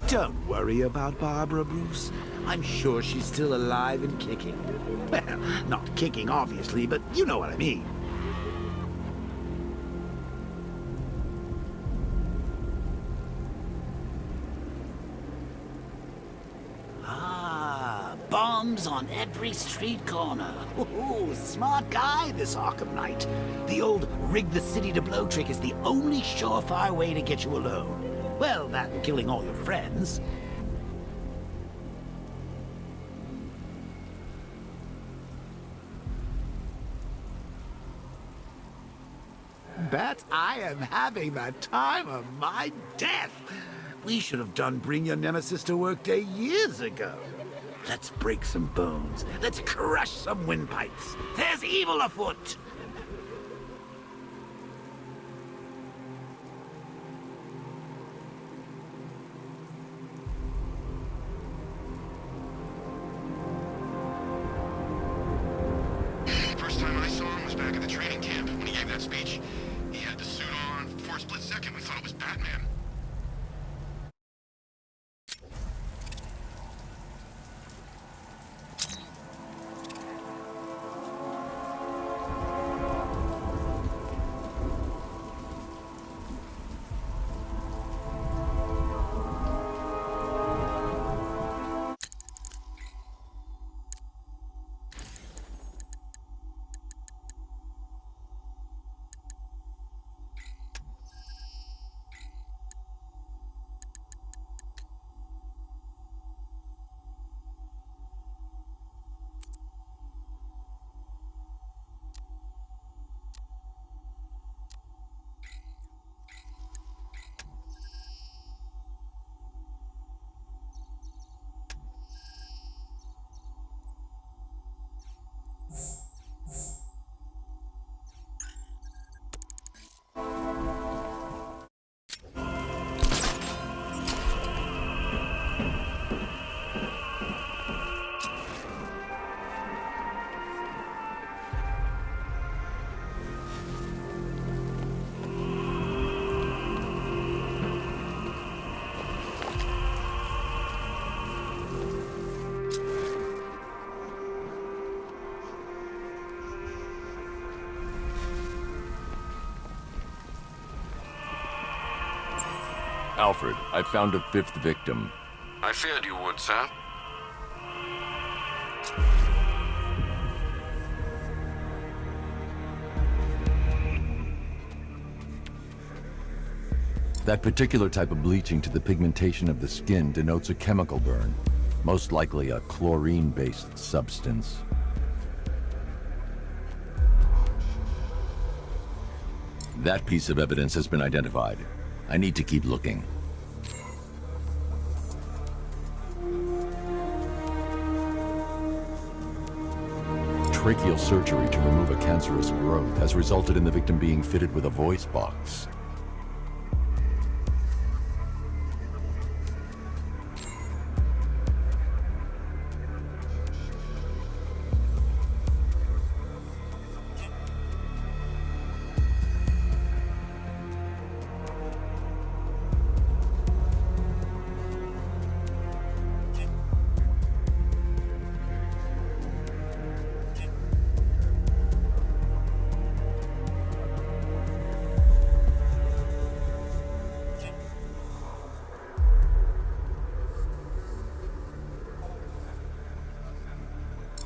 Don't worry about Barbara, Bruce. I'm sure she's still alive and kicking. Well, not kicking, obviously, but you know what I mean. Ah, bombs on every street corner. Ooh, smart guy, this Arkham Knight. The old rig the city to blow trick is the only surefire way to get you alone. Well, that and killing all your friends. Bet I am having the time of my death. We should have done Bring Your Nemesis to Work Day years ago. Let's break some bones. Let's crush some windpipes. There's evil afoot. First time I saw him was back at the training camp when he gave that speech. He had the suit on. For a split second, we thought it was Batman. Alfred, I found a fifth victim. I feared you would, sir. That particular type of bleaching to the pigmentation of the skin denotes a chemical burn, most likely a chlorine-based substance. That piece of evidence has been identified. I need to keep looking. Tracheal surgery to remove a cancerous growth has resulted in the victim being fitted with a voice box.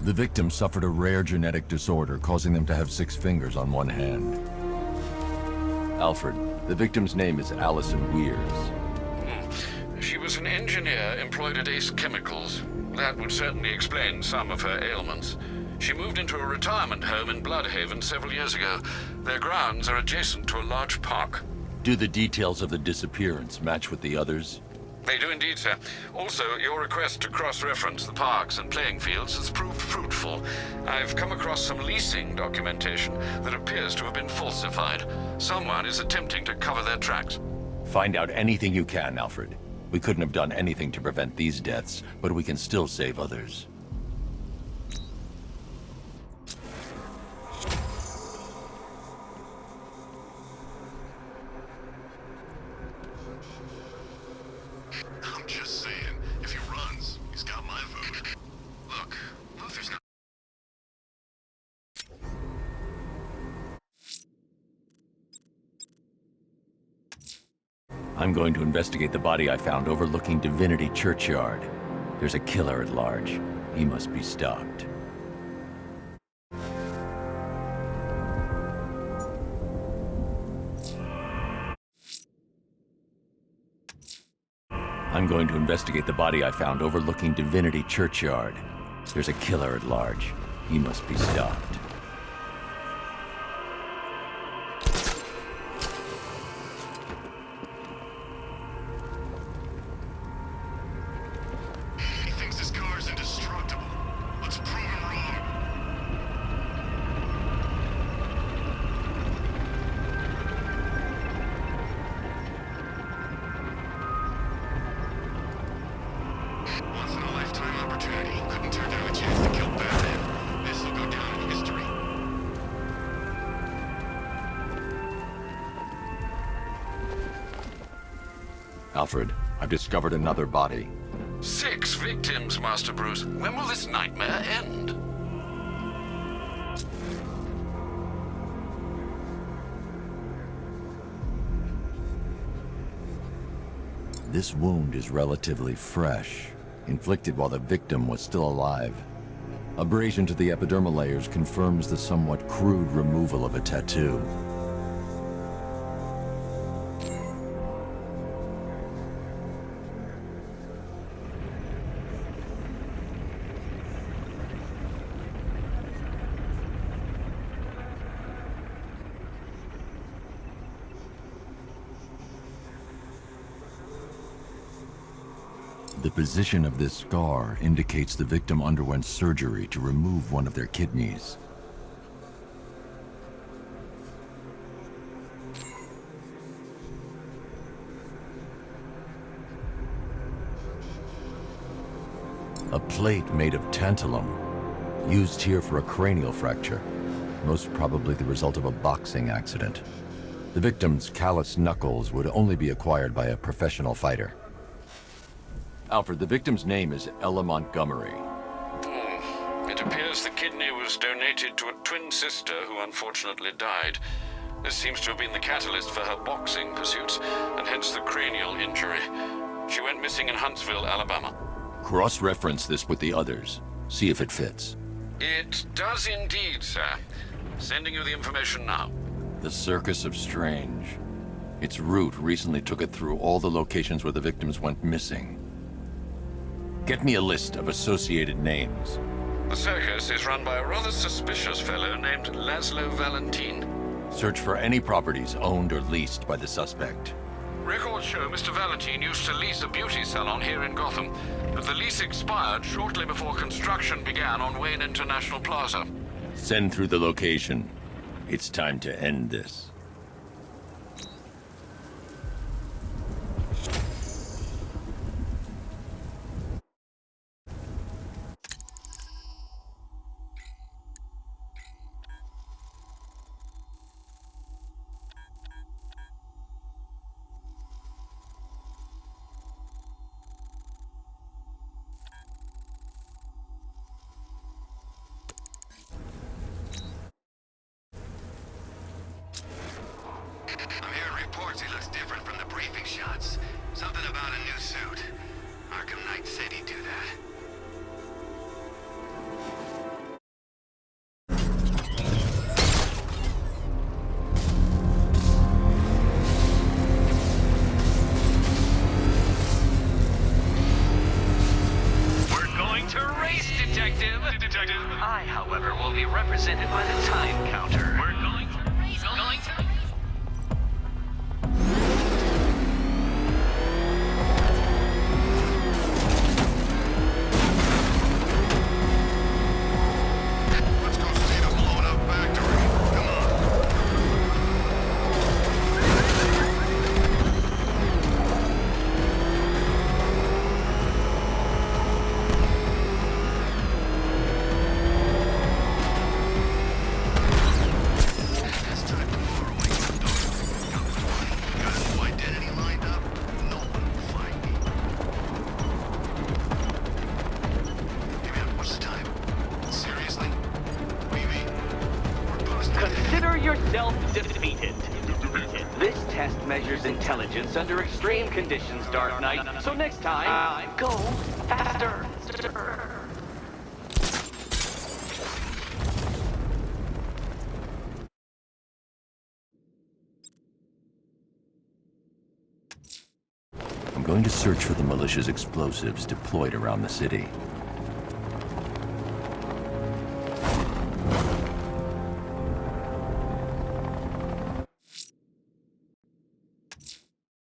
The victim suffered a rare genetic disorder, causing them to have 6 fingers on one hand. Alfred, the victim's name is Allison Weers. She was an engineer employed at Ace Chemicals. That would certainly explain some of her ailments. She moved into a retirement home in Bloodhaven several years ago. Their grounds are adjacent to a large park. Do the details of the disappearance match with the others? They do indeed, sir. Also, your request to cross-reference the parks and playing fields has proved fruitful. I've come across some leasing documentation that appears to have been falsified. Someone is attempting to cover their tracks. Find out anything you can, Alfred. We couldn't have done anything to prevent these deaths, but we can still save others. I'm just There's no... I'm going to investigate the body I found overlooking Divinity Churchyard. There's a killer at large. He must be stopped. I'm going to investigate the body I found overlooking Divinity Churchyard. There's a killer at large. He must be stopped. He thinks his car is indestructible. Let's prove him wrong. Once in a lifetime opportunity. Couldn't turn down a chance to kill Batman. This will go down in history. Alfred, I've discovered another body. 6 victims, Master Bruce. When will this nightmare end? This wound is relatively fresh, inflicted while the victim was still alive. Abrasion to the epidermal layers confirms the somewhat crude removal of a tattoo. The position of this scar indicates the victim underwent surgery to remove one of their kidneys. A plate made of tantalum, used here for a cranial fracture, most probably the result of a boxing accident. The victim's calloused knuckles would only be acquired by a professional fighter. Alfred, the victim's name is Ella Montgomery. It appears the kidney was donated to a twin sister who unfortunately died. This seems to have been the catalyst for her boxing pursuits, and hence the cranial injury. She went missing in Huntsville, Alabama. Cross-reference this with the others. See if it fits. It does indeed, sir. Sending you the information now. The Circus of Strange. Its route recently took it through all the locations where the victims went missing. Get me a list of associated names. The circus is run by a rather suspicious fellow named Laszlo Valentin. Search for any properties owned or leased by the suspect. Records show Mr. Valentin used to lease a beauty salon here in Gotham, but the lease expired shortly before construction began on Wayne International Plaza. Send through the location. It's time to end this. I'm hearing reports he looks different from the briefing shots. Something about a new suit. Arkham Knight said he'd do that. We're going to race, Detective! I, however, will be represented by the time counter. We're going to race, going to... Let's go see the blown up factory. Come on. intelligence under extreme conditions, Dark Knight. So next time, go faster. I'm going to search for the militia's explosives deployed around the city.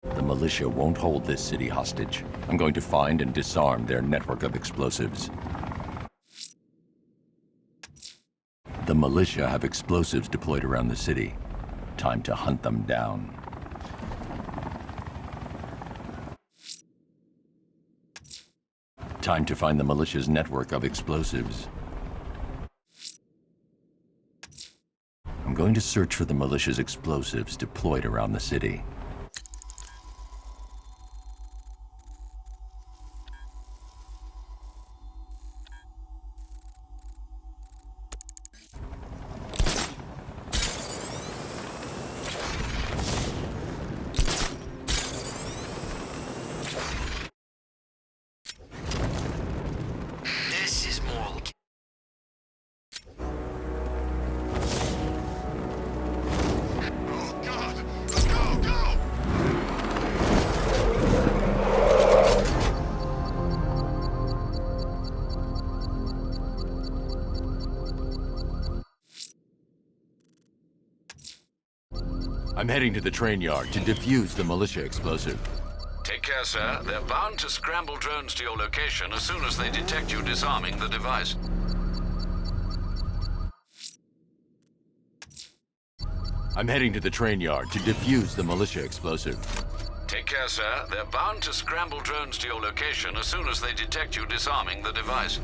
The militia won't hold this city hostage. I'm going to find and disarm their network of explosives. The militia have explosives deployed around the city. Time to hunt them down. Time to find the militia's network of explosives. I'm going to search for the militia's explosives deployed around the city. This is more. Oh God! Go, go! I'm heading to the train yard to defuse the militia explosive. Take care, sir. They're bound to scramble drones to your location as soon as they detect you disarming the device. I'm heading to the train yard to defuse the militia explosive. Take care, sir. They're bound to scramble drones to your location as soon as they detect you disarming the device.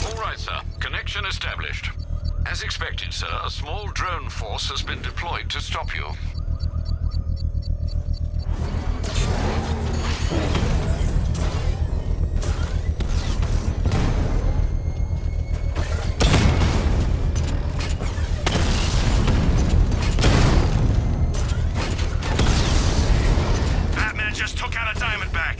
All right, sir. Connection established. As expected, sir, a small drone force has been deployed to stop you. Batman just took out a Diamondback.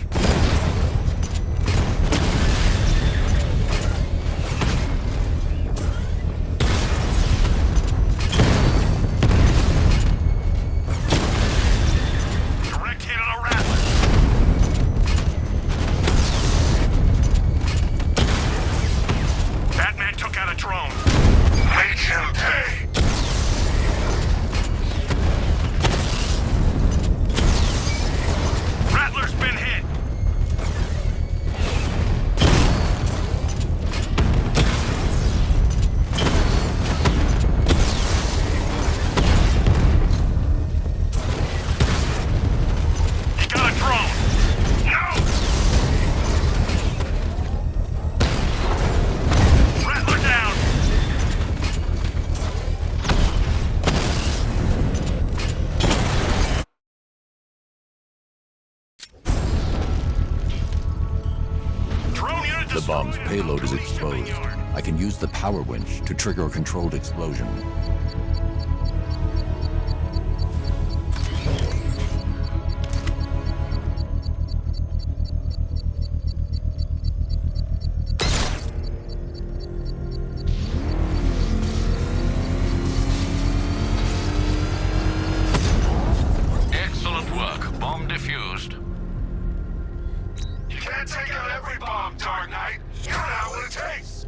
Direct hit on a Rattler. Batman took out a drone. Make him pay. Rattler's been hit. He got a drone. No! Rattler down. Drone unit The destroyed. bomb's payload is exposed. I can use the power winch to trigger a controlled explosion. Excellent work. Bomb defused. You can't take out every bomb, Dark Knight. You don't know what it takes.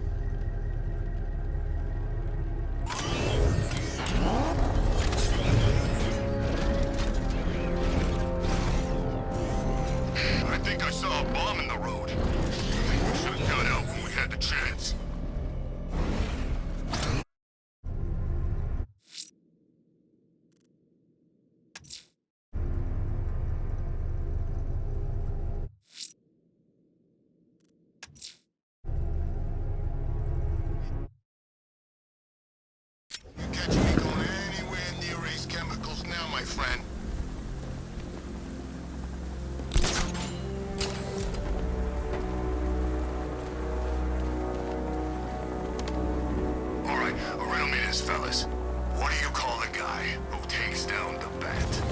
this, fellas. What do you call a guy who takes down the bat?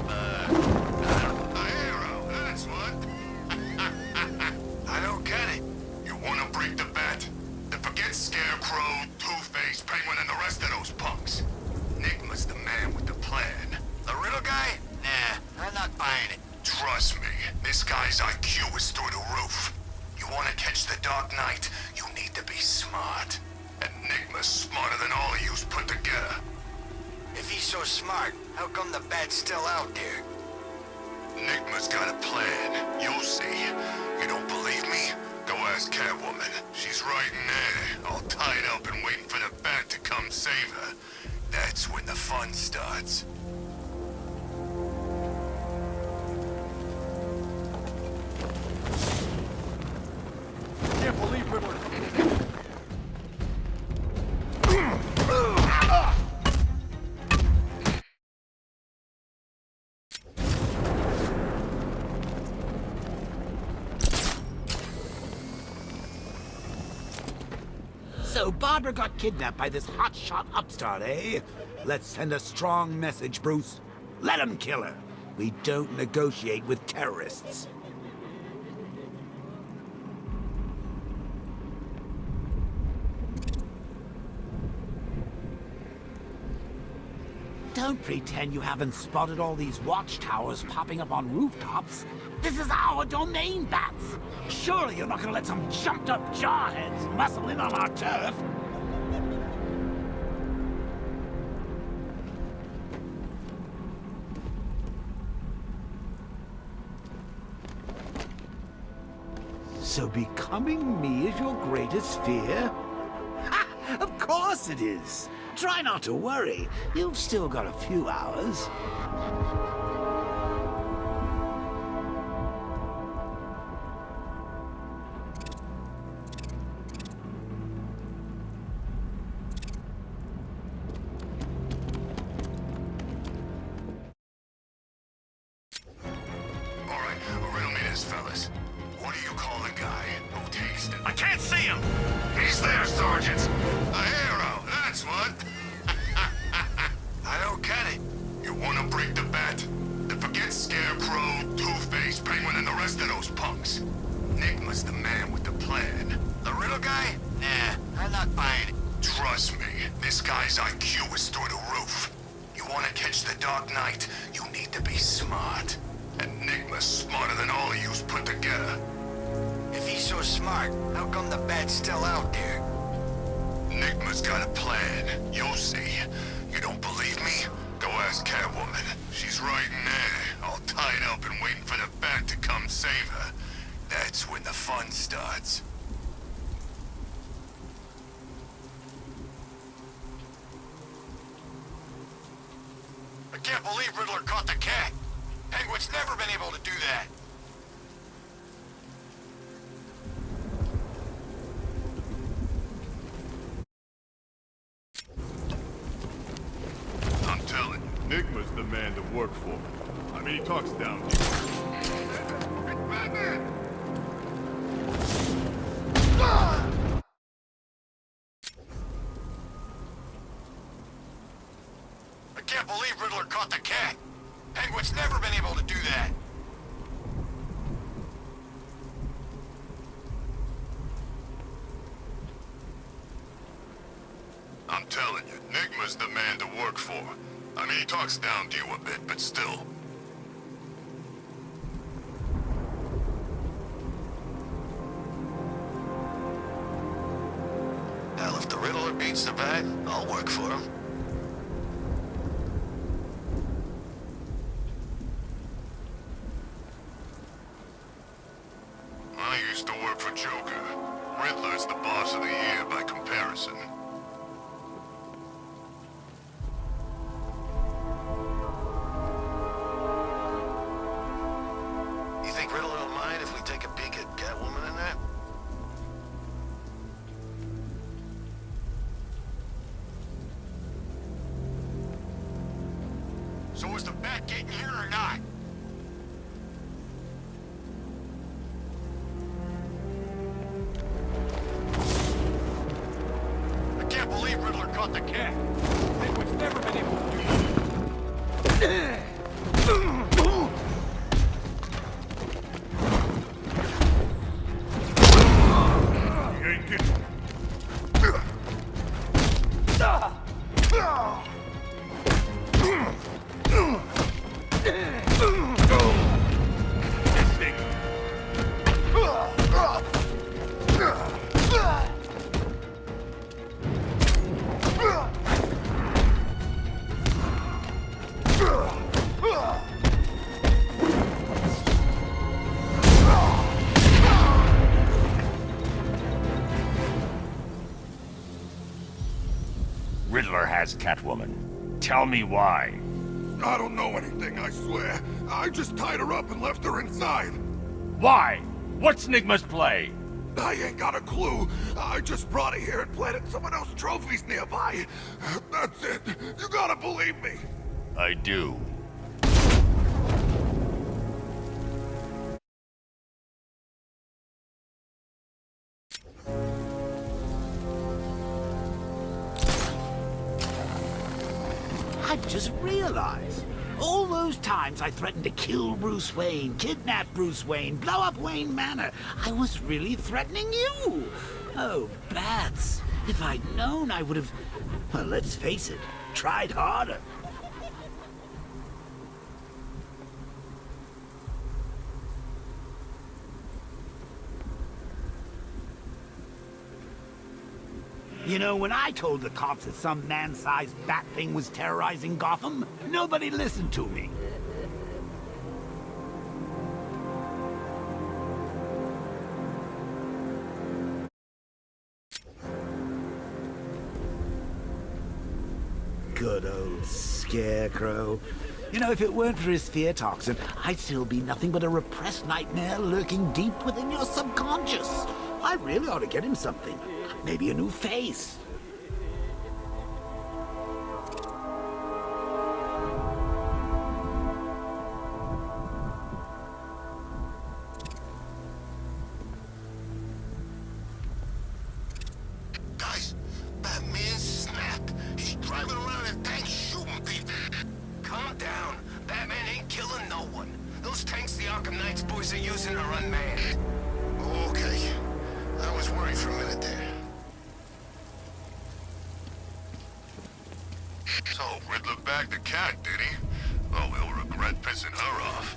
A hero, that's what. I don't get it. You want to break the bat? Then forget Scarecrow, Two-Face, Penguin, and the rest of those punks. Enigma's the man with the plan. The riddle guy? Nah, I'm not buying it. Trust me, this guy's IQ is through the roof. You want to catch the Dark Knight, you need to be smart. Enigma's smarter than all of yous put together. If he's so smart, how come the bat's still out there? Enigma's got a plan. You'll see. You don't believe me? Go ask Catwoman. She's right in there, all tied up and waiting for the bat to come save her. That's when the fun starts. Can't believe Riddler. So Barbara got kidnapped by this hotshot upstart, eh? Let's send a strong message, Bruce. Let him kill her. We don't negotiate with terrorists. Don't pretend you haven't spotted all these watchtowers popping up on rooftops. This is our domain, Bats. Surely you're not gonna let some jumped-up jarheads muscle in on our turf. So becoming me is your greatest fear? Ha! Of course it is. Try not to worry. You've still got a few hours. All right, riddle me this, fellas. What do you call a guy who takes the... I can't see him! He's there, Sergeant! A hero, that's what! I don't get it. You want to break the bat? Then forget Scarecrow, Two-Face, Penguin, and the rest of those punks. Enigma's the man with the plan. The riddle guy? Nah, I'm not buying it. Trust me, this guy's IQ is through the roof. You want to catch the Dark Knight, you need to be smart. Enigma's smarter than all of yous put together. If he's so smart, how come the bat's still out there? Enigma's got a plan. You'll see. You don't believe me? Go ask Catwoman. She's right in there, all tied up and waiting for the bat to come save her. That's when the fun starts. I can't believe Riddler caught the cat. Penguin's never been able to do that. I'm telling you, Enigma's the man to work for. I mean, he talks down to you. I can't believe Riddler caught the cat. Penguin's never been able to do that. I'm telling you, Enigma's the man to work for. I mean, he talks down to you a bit, but still. Hell, if the Riddler beats the bat, I'll work for him. I used to work for Joker. Riddler's the boss of the year by comparison. You think Riddler will mind if we take a peek at Catwoman in there? So is the bat getting here or not? I can't believe Riddler caught caught the cat. Penguin's never been able to do that. He ain't getting... This thing. Riddler has Catwoman. Tell me why. I don't know anything, I swear. I just tied her up and left her inside. Why? What's Nigma's play? I ain't got a clue. I just brought her here and planted someone else's trophies nearby. That's it. You gotta believe me. I do. I've just realized. All those times I threatened to kill Bruce Wayne, kidnap Bruce Wayne, blow up Wayne Manor, I was really threatening you. Oh, Bats. If I'd known, I would have, well, let's face it, tried harder. You know, when I told the cops that some man-sized bat thing was terrorizing Gotham, nobody listened to me. Good old Scarecrow. You know, if it weren't for his fear toxin, I'd still be nothing but a repressed nightmare lurking deep within your subconscious. I really ought to get him something. Maybe a new face. Guys, Batman snap. He's driving around in tanks shooting people. Calm down. Batman ain't killing no one. Those tanks the Arkham Knight's boys are using are unmanned. Okay. I was worried for a minute there. So, Riddler bagged the cat, did he? Oh, he'll regret pissing her off.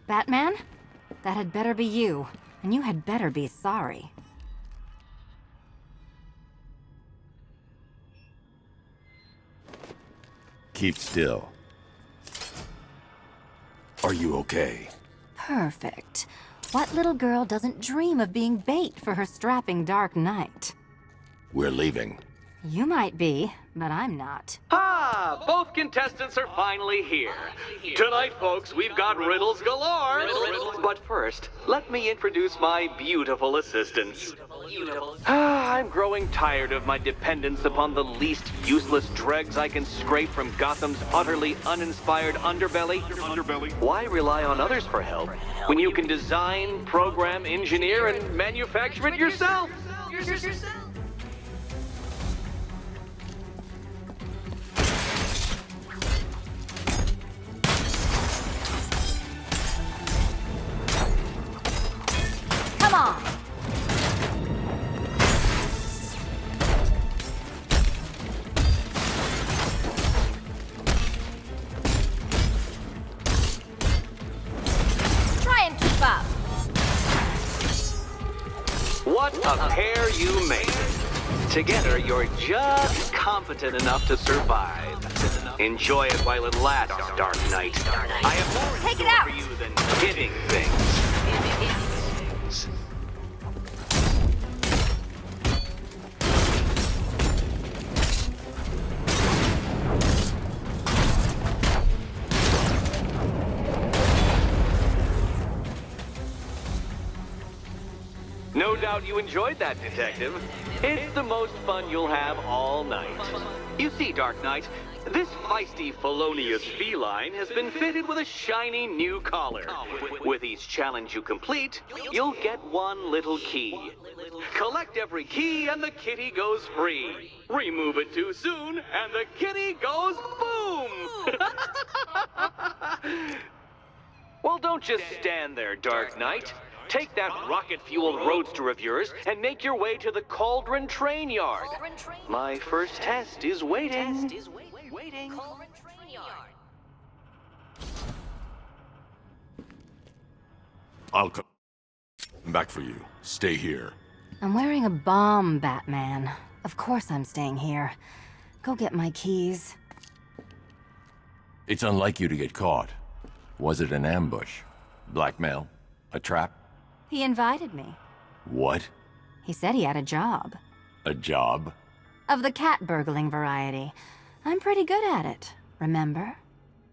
Batman? That had better be you, and you had better be sorry. Keep still. Are you okay? Perfect. What little girl doesn't dream of being bait for her strapping Dark Knight? We're leaving. You might be, but I'm not. Ah, both contestants are finally here. Tonight, folks, we've got riddles galore. But first, let me introduce my beautiful assistants. I'm growing tired of my dependence upon the least useless dregs I can scrape from Gotham's utterly uninspired underbelly. Why rely on others for help when you can design, program, engineer, and manufacture it yourself? Come on! Try and keep up. What a pair you made. Together, you're just competent enough to survive. Enjoy it while it lasts, Dark Knight. I have more in Take it store out. for you than hitting things. No doubt you enjoyed that, Detective. It's the most fun you'll have all night. You see, Dark Knight, this feisty, felonious feline has been fitted with a shiny new collar. With each challenge you complete, you'll get one little key. Collect every key and the kitty goes free. Remove it too soon and the kitty goes boom! Well, don't just stand there, Dark Knight. Take that rocket-fueled roadster of yours and make your way to the Cauldron Train Yard. My first test is waiting. I'll come back for you. Stay here. I'm wearing a bomb, Batman. Of course I'm staying here. Go get my keys. It's unlike you to get caught. Was it an ambush? Blackmail? A trap? He invited me. What? He said he had a job. A job? Of the cat burgling variety. I'm pretty good at it, remember?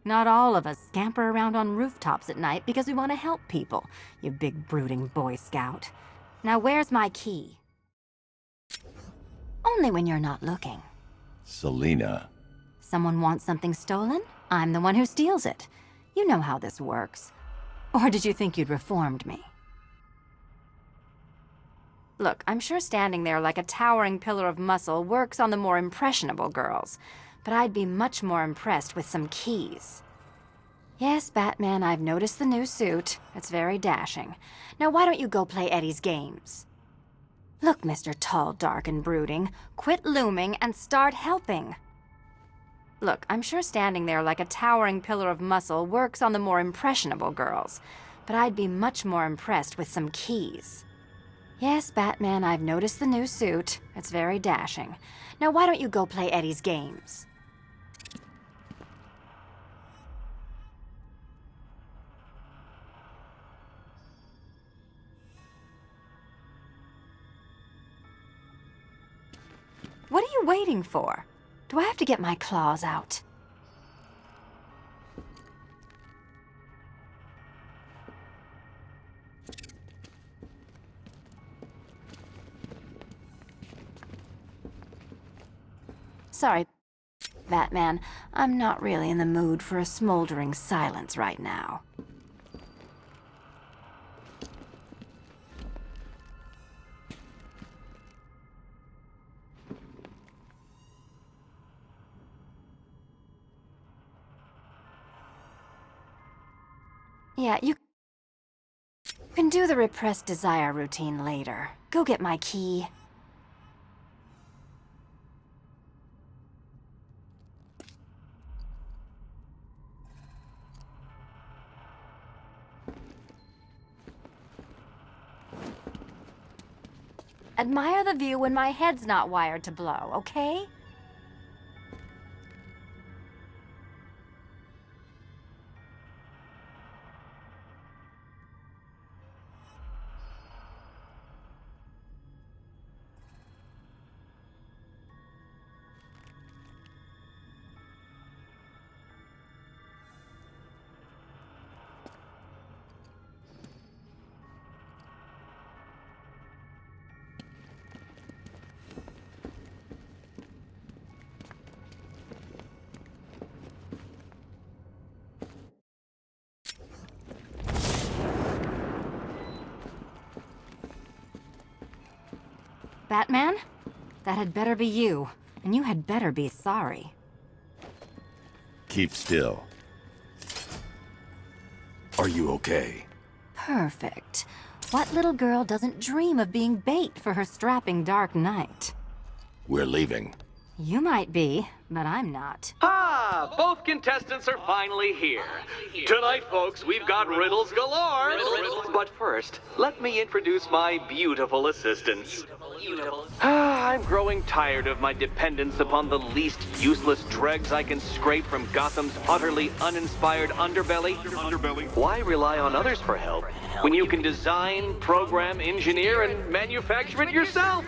Not all of us scamper around on rooftops at night because we want to help people, you big brooding Boy Scout. Now where's my key? Only when you're not looking. Selina. Someone wants something stolen? I'm the one who steals it. You know how this works. Or did you think you'd reformed me? Look, I'm sure standing there like a towering pillar of muscle works on the more impressionable girls, but I'd be much more impressed with some keys. Yes, Batman, I've noticed the new suit. It's very dashing. Now why don't you go play Eddie's games? Look, Mr. Tall, Dark, and Brooding, quit looming and start helping. Look, I'm sure standing there like a towering pillar of muscle works on the more impressionable girls, but I'd be much more impressed with some keys. Yes, Batman, I've noticed the new suit. It's very dashing. Now why don't you go play Eddie's games? What are you waiting for? Do I have to get my claws out? Sorry, Batman. I'm not really in the mood for a smoldering silence right now. Yeah, you can do the repressed desire routine later. Go get my key. Admire the view when my head's not wired to blow, okay? Batman? That had better be you, and you had better be sorry. Keep still. Are you okay? Perfect. What little girl doesn't dream of being bait for her strapping Dark Knight? We're leaving. You might be, but I'm not. Ah, both contestants are finally here. Tonight, folks, we've got riddles galore. But first, let me introduce my beautiful assistants. I'm growing tired of my dependence upon the least useless dregs I can scrape from Gotham's utterly uninspired underbelly. Why rely on others for help when you can design, program, engineer, and manufacture it yourself?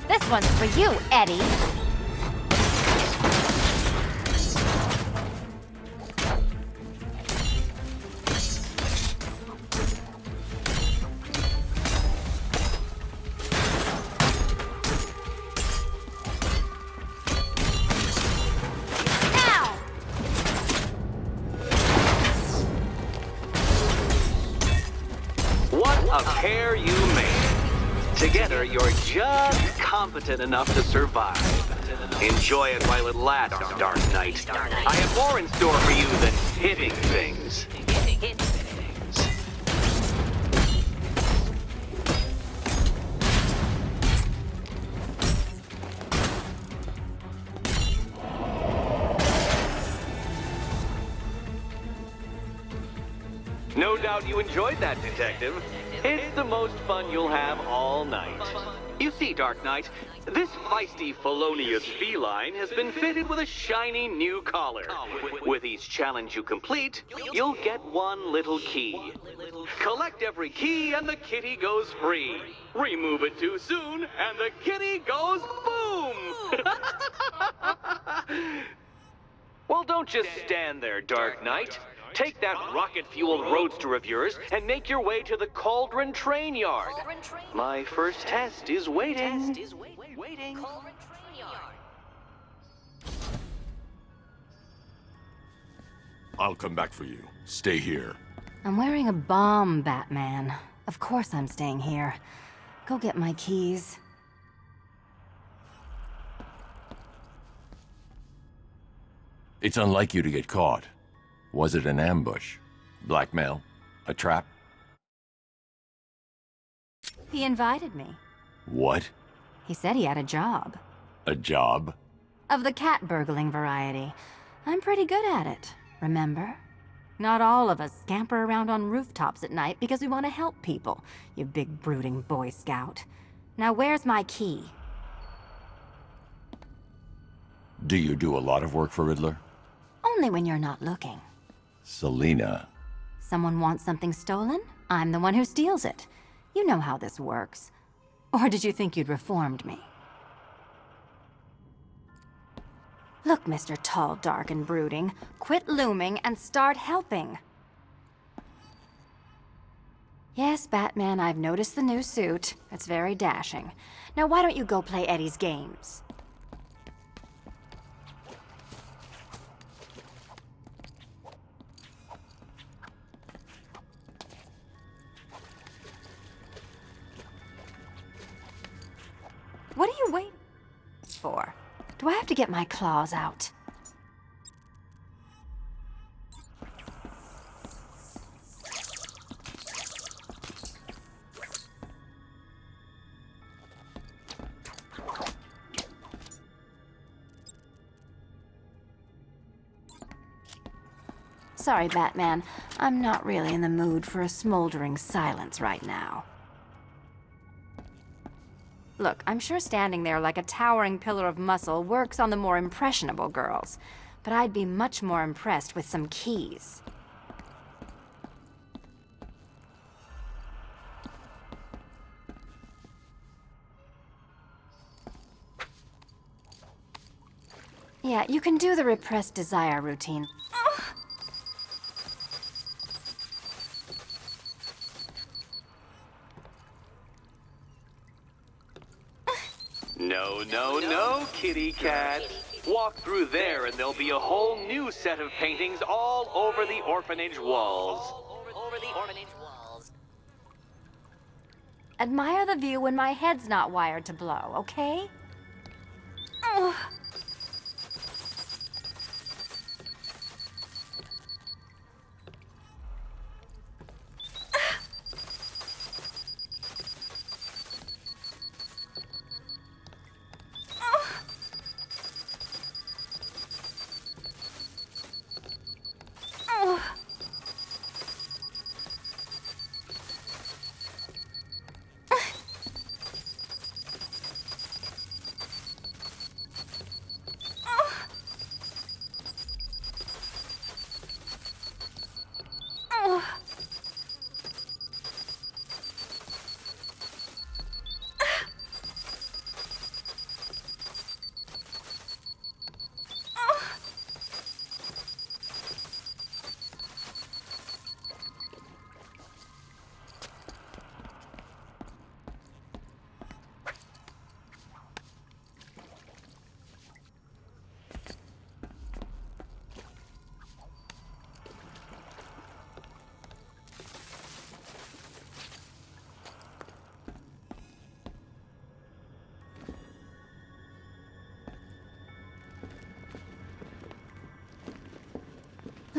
This one's for you, Eddie. What a pair you made. Together, you're just competent enough to survive. Enjoy it while it lasts, Dark Knight. I have more in store for you than hitting things. No doubt you enjoyed that, Detective. It's the most fun you'll have all night. You see, Dark Knight, this feisty, felonious feline has been fitted with a shiny new collar. With each challenge you complete, you'll get one little key. Collect every key and the kitty goes free. Remove it too soon and the kitty goes boom! Well, don't just stand there, Dark Knight. Take that rocket-fueled roadster of yours and make your way to the Cauldron Train Yard. My first test is waiting. I'll come back for you. Stay here. I'm wearing a bomb, Batman. Of course I'm staying here. Go get my keys. It's unlike you to get caught. Was it an ambush? Blackmail? A trap? He invited me. What? He said he had a job. A job? Of the cat burgling variety. I'm pretty good at it, remember? Not all of us scamper around on rooftops at night because we want to help people, you big brooding Boy Scout. Now where's my key? Do you do a lot of work for Riddler? Only when you're not looking. Selina. Someone wants something stolen? I'm the one who steals it. You know how this works. Or did you think you'd reformed me? Look, Mr. Tall, Dark, and Brooding, quit looming and start helping. Yes, Batman, I've noticed the new suit. It's very dashing. Now why don't you go play Eddie's games? What are you waiting for? Do I have to get my claws out? Sorry, Batman. I'm not really in the mood for a smoldering silence right now. Look, I'm sure standing there like a towering pillar of muscle works on the more impressionable girls, but I'd be much more impressed with some keys. Yeah, you can do the repressed desire routine. No, kitty cat. Walk through there and there'll be a whole new set of paintings all over the orphanage walls. Admire the view when my head's not wired to blow, okay? Ugh.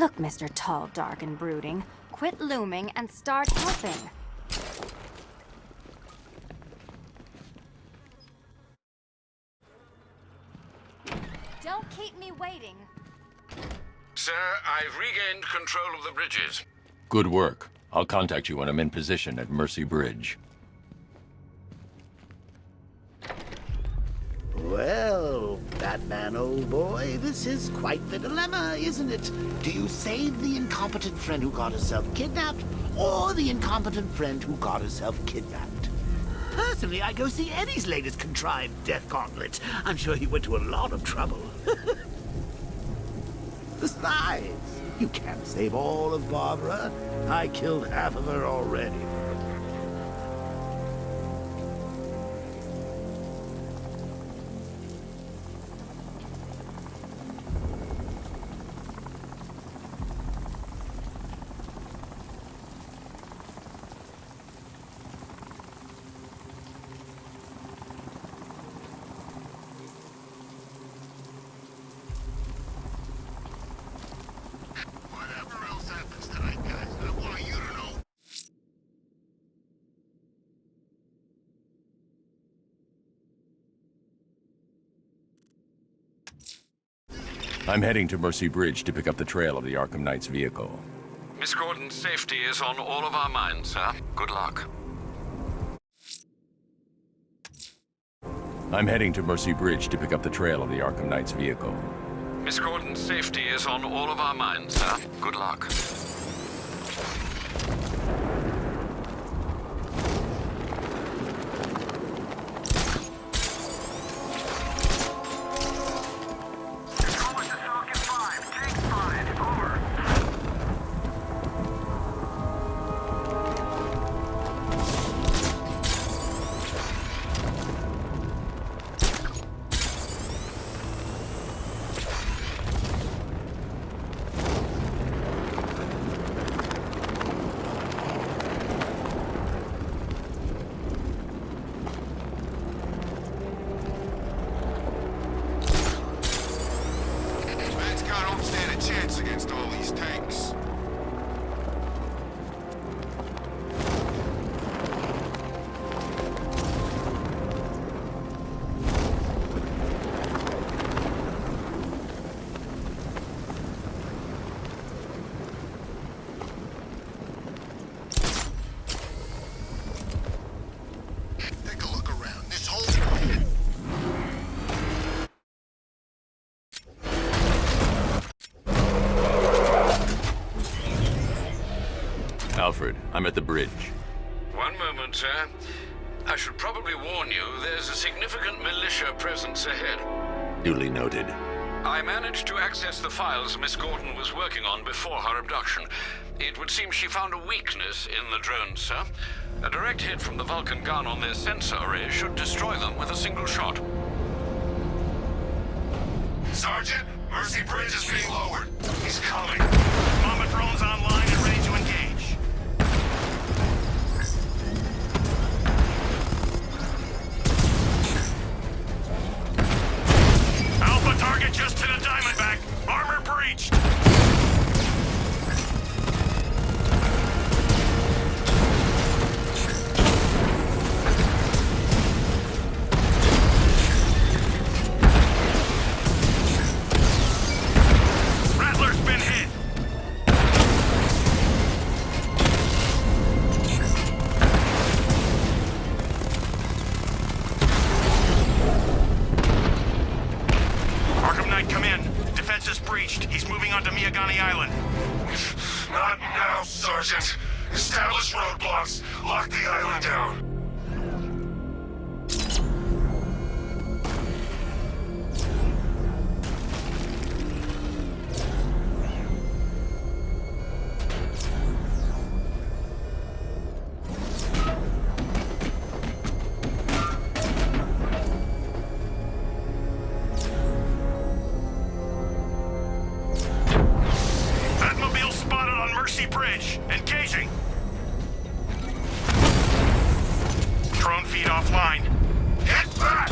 Look, Mr. Tall, Dark, and Brooding, quit looming and start helping. Don't keep me waiting. Sir, I've regained control of the bridges. Good work. I'll contact you when I'm in position at Mercy Bridge. Well, Batman, old boy, this is quite the dilemma, isn't it? Do you save the incompetent friend who got herself kidnapped, or the incompetent friend who got herself kidnapped? Personally, I go see Eddie's latest contrived death gauntlet. I'm sure he went to a lot of trouble. Besides, you can't save all of Barbara. I killed half of her already. Whatever else happens tonight, guys, I want you to know. I'm heading to Mercy Bridge to pick up the trail of the Arkham Knight's vehicle. Miss Gordon's safety is on all of our minds, sir. Good luck. I'm heading to Mercy Bridge to pick up the trail of the Arkham Knight's vehicle. Miss Gordon's safety is on all of our minds, sir. Good luck. Man's don't stand a chance against all these tanks. Take a look around. This whole... Alfred, I'm at the bridge. One moment, sir. I should probably warn you, there's a significant militia presence ahead. Duly noted. I managed to access the files Miss Gordon was working on before her abduction. It would seem she found a weakness in the drones, sir. A direct hit from the Vulcan gun on their sensor array should destroy them with a single shot. Sergeant, Mercy Bridge is being lowered. He's coming. Mama drone's online and ready to engage. Alpha target just hit a Diamondback. Armor breached. Rattler's been hit. Arkham Knight, come in. Defense is breached. He's moving onto Miyagani Island. Not now, Sergeant. Establish roadblocks. Lock the island down. Batmobile spotted on Mercy Bridge. Engaging. Drone feed offline. Get back!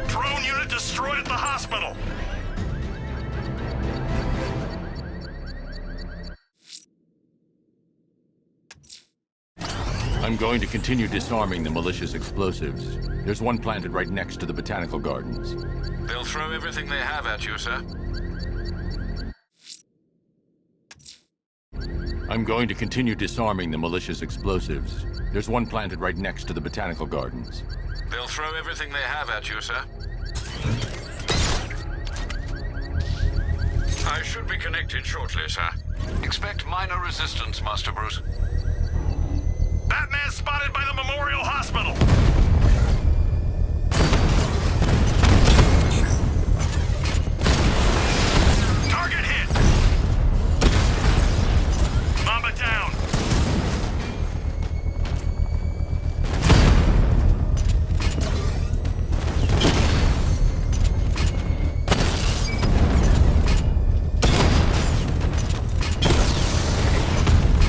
Drone unit destroyed at the hospital! I'm going to continue disarming the malicious explosives. There's one planted right next to the botanical gardens. They'll throw everything they have at you, sir. I'm going to continue disarming the malicious explosives. There's one planted right next to the botanical gardens. They'll throw everything they have at you, sir. I should be connected shortly, sir. Expect minor resistance, Master Bruce. Batman spotted by the Memorial Hospital! Target hit! Mamba down!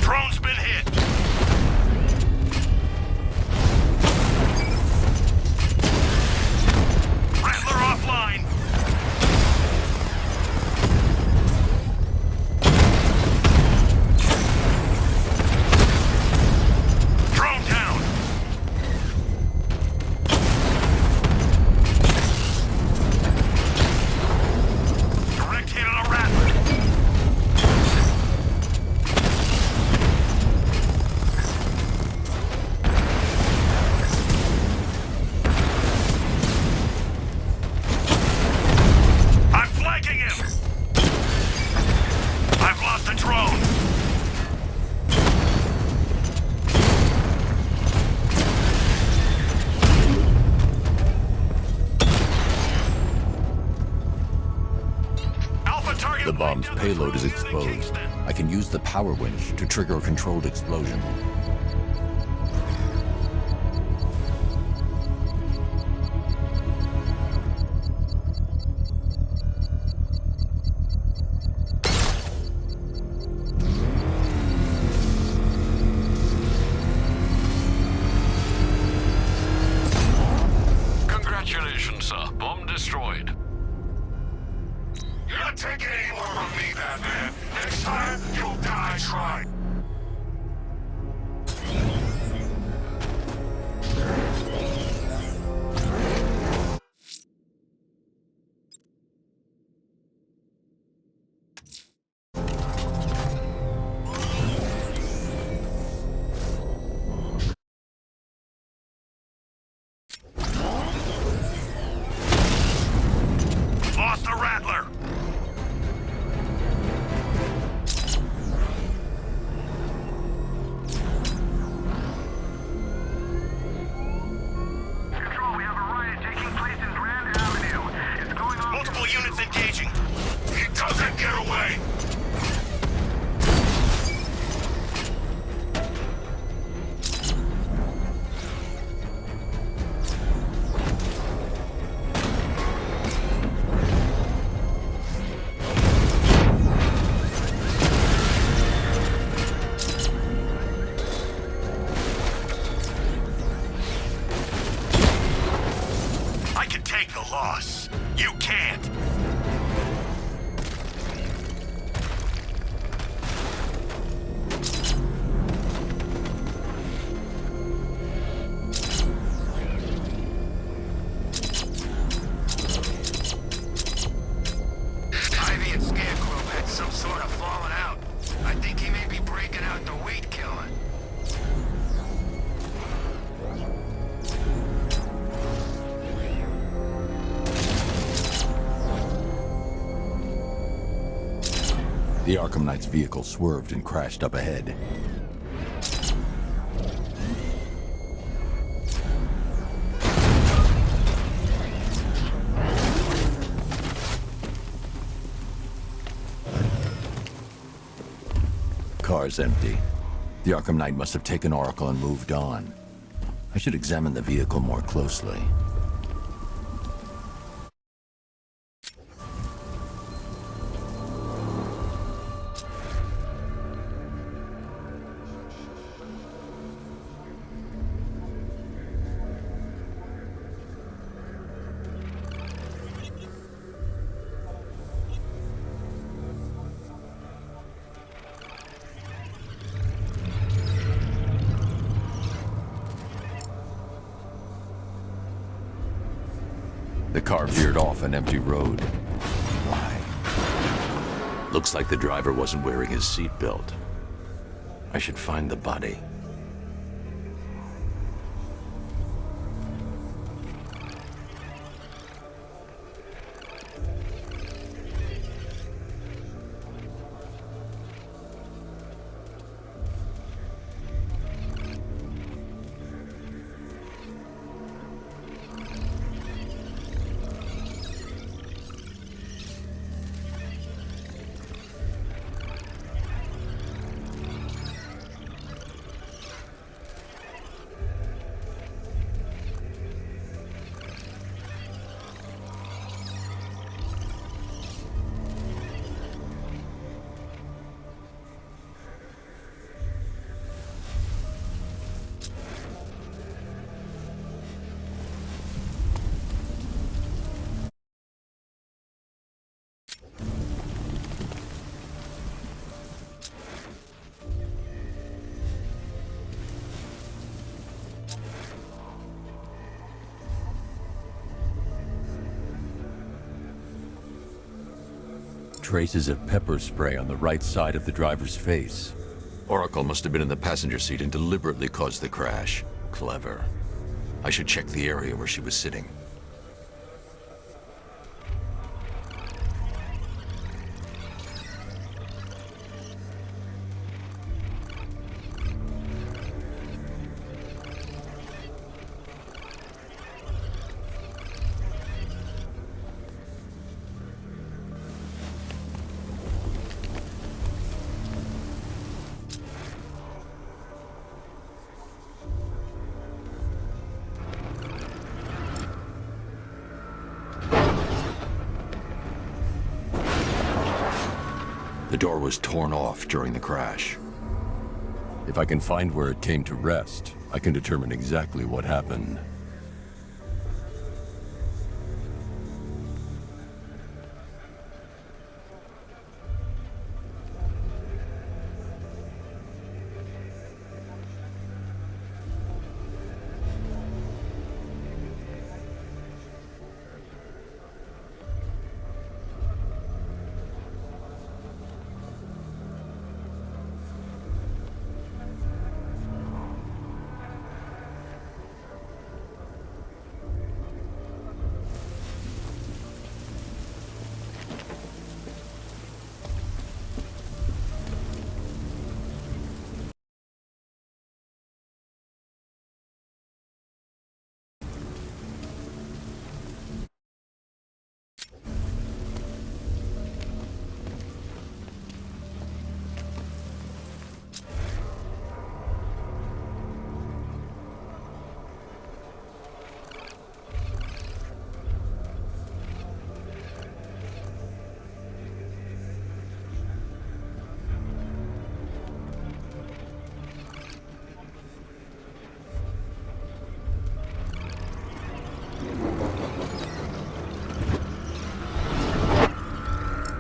Drone's been hit! Rattler offline! Drone down! Direct hit on a Rattler! I'm flanking him! I've lost the drone! Alpha target. The bomb's payload is exposed. I can use the power winch to trigger a controlled explosion. Congratulations, sir. Bomb destroyed. You're not taking any more from me, Batman. Next time, you'll die trying. Lost the Rattler! Control, we have a riot taking place in Grand Avenue. It's going on. Multiple units engaging. He doesn't get away! I can take the loss. You can't. Ivy and Scarecrow had some sort of falling out. I think he may be breaking out the weed killer. The Arkham Knight's vehicle swerved and crashed up ahead. Car's empty. The Arkham Knight must have taken Oracle and moved on. I should examine the vehicle more closely. The car veered off an empty road. Why? Looks like the driver wasn't wearing his seatbelt. I should find the body. Traces of pepper spray on the right side of the driver's face. Oracle must have been in the passenger seat and deliberately caused the crash. Clever. I should check the area where she was sitting. The door was torn off during the crash. If I can find where it came to rest, I can determine exactly what happened.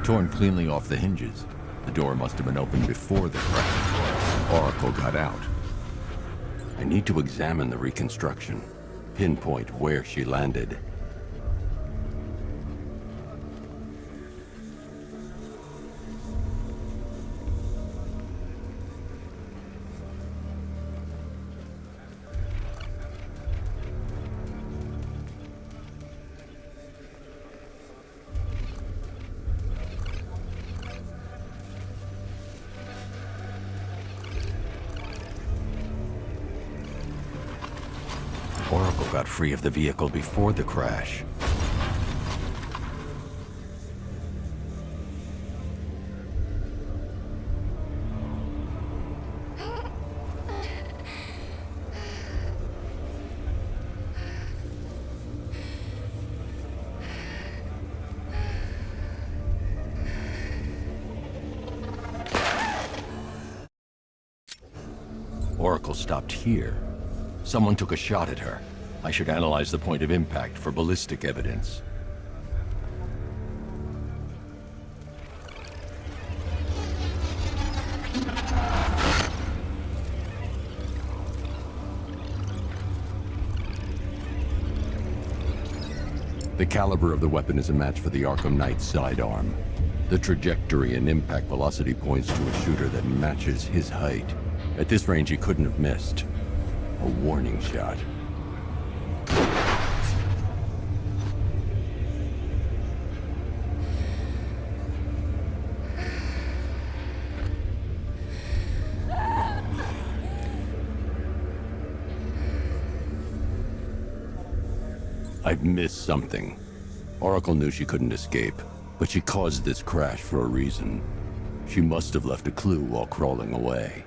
Torn cleanly off the hinges. The door must have been opened before the crash. Oracle got out. I need to examine the reconstruction, pinpoint where she landed. Oracle got free of the vehicle before the crash. Oracle stopped here. Someone took a shot at her. I should analyze the point of impact for ballistic evidence. The caliber of the weapon is a match for the Arkham Knight sidearm. The trajectory and impact velocity points to a shooter that matches his height. At this range, he couldn't have missed. A warning shot. I've missed something. Oracle knew she couldn't escape, but she caused this crash for a reason. She must have left a clue while crawling away.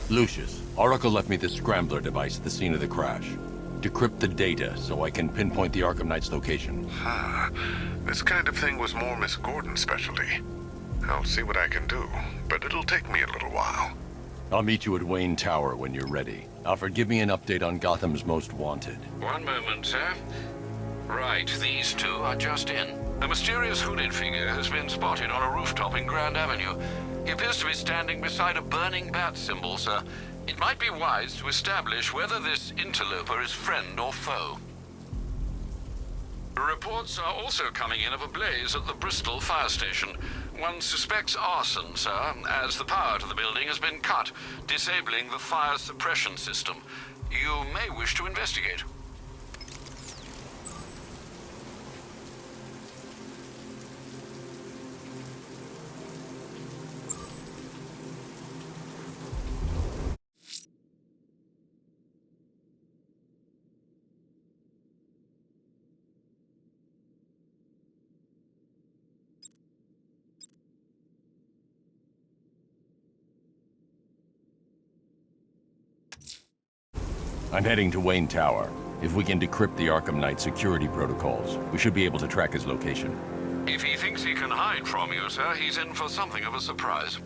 Lucius, Oracle left me the scrambler device at the scene of the crash. Decrypt the data so I can pinpoint the Arkham Knight's location. This kind of thing was more Miss Gordon's specialty. I'll see what I can do, but it'll take me a little while. I'll meet you at Wayne Tower when you're ready. Alfred, give me an update on Gotham's Most Wanted. One moment, sir. Right, these two are just in. A mysterious hooded figure has been spotted on a rooftop in Grand Avenue. He appears to be standing beside a burning bat symbol, sir. It might be wise to establish whether this interloper is friend or foe. Reports are also coming in of a blaze at the Bristol fire station. One suspects arson, sir, as the power to the building has been cut, disabling the fire suppression system. You may wish to investigate. I'm heading to Wayne Tower. If we can decrypt the Arkham Knight security protocols, we should be able to track his location. If he thinks he can hide from you, sir, he's in for something of a surprise.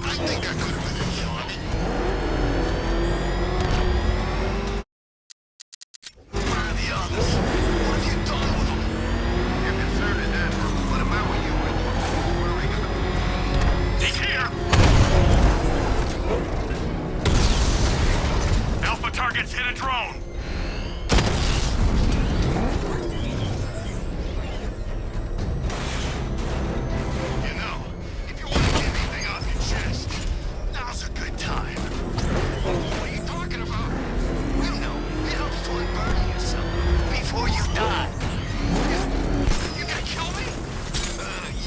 I think I could have been in the army. Targets hit a drone! You know, if you want to get anything off your chest, now's a good time. What are you talking about? You know, you have fun burning yourself before you die. You gonna kill me?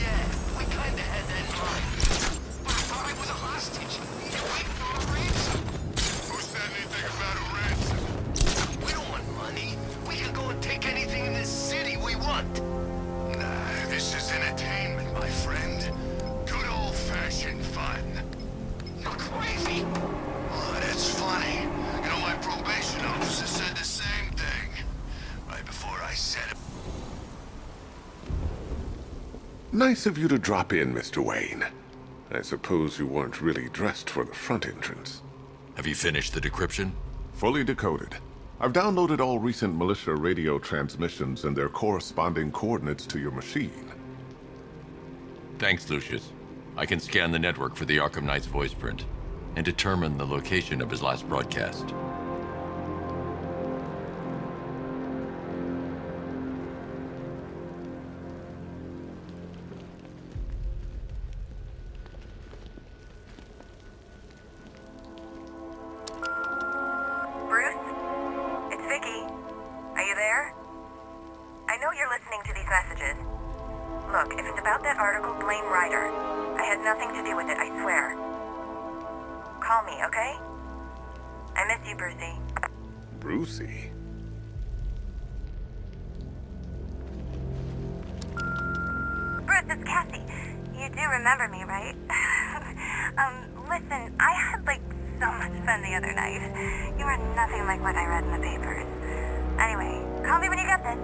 Yeah, we kinda had that in mind. But I thought I was a hostage. You're waiting for a ransom. Who said anything about a ransom? We don't want money. We can go and take anything in this city we want. Nah, this is entertainment, my friend. Good old-fashioned fun. You're crazy. Oh, that's funny. You know, my probation officer said the same thing. Right before I said it. Nice of you to drop in, Mr. Wayne. I suppose you weren't really dressed for the front entrance. Have you finished the decryption? Fully decoded. I've downloaded all recent militia radio transmissions and their corresponding coordinates to your machine. Thanks, Lucius. I can scan the network for the Arkham Knight's voice print and determine the location of his last broadcast. Bruce? It's Vicky. Are you there? I know you're listening to these messages. Look, if it's about that article, blame Ryder. I had nothing to do with it, I swear. Call me, okay? I miss you, Brucey. Brucey? Bruce, it's Cassie. You do remember me, right? Listen, I had, so much fun the other night. You are nothing like what I read in the papers. Anyway, call me when you get this.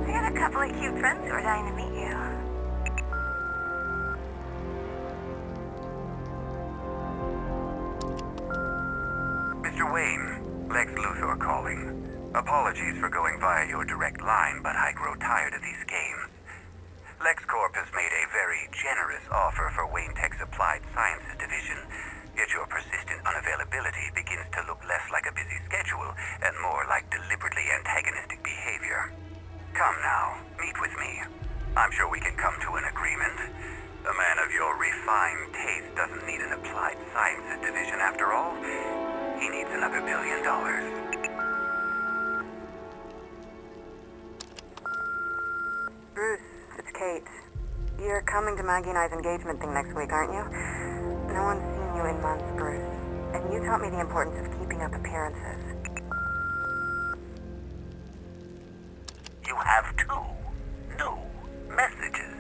I got a couple of cute friends who are dying to meet you. Mr. Wayne, Lex Luthor calling. Apologies for going via your direct line, but I grow tired of these games. LexCorp has made a very generous offer for Wayne Tech's Applied Sciences Division, yet your persistent unavailability begins to look less like a busy schedule and more like deliberately antagonistic behavior. Come now, meet with me. I'm sure we can come to an agreement. A man of your refined taste doesn't need an Applied Sciences Division after all. He needs another $1 billion. Bruce, it's Kate. You're coming to Maggie and I's engagement thing next week, aren't you? No one's seen you in months, Bruce. And you taught me the importance of keeping up appearances. You have two new messages.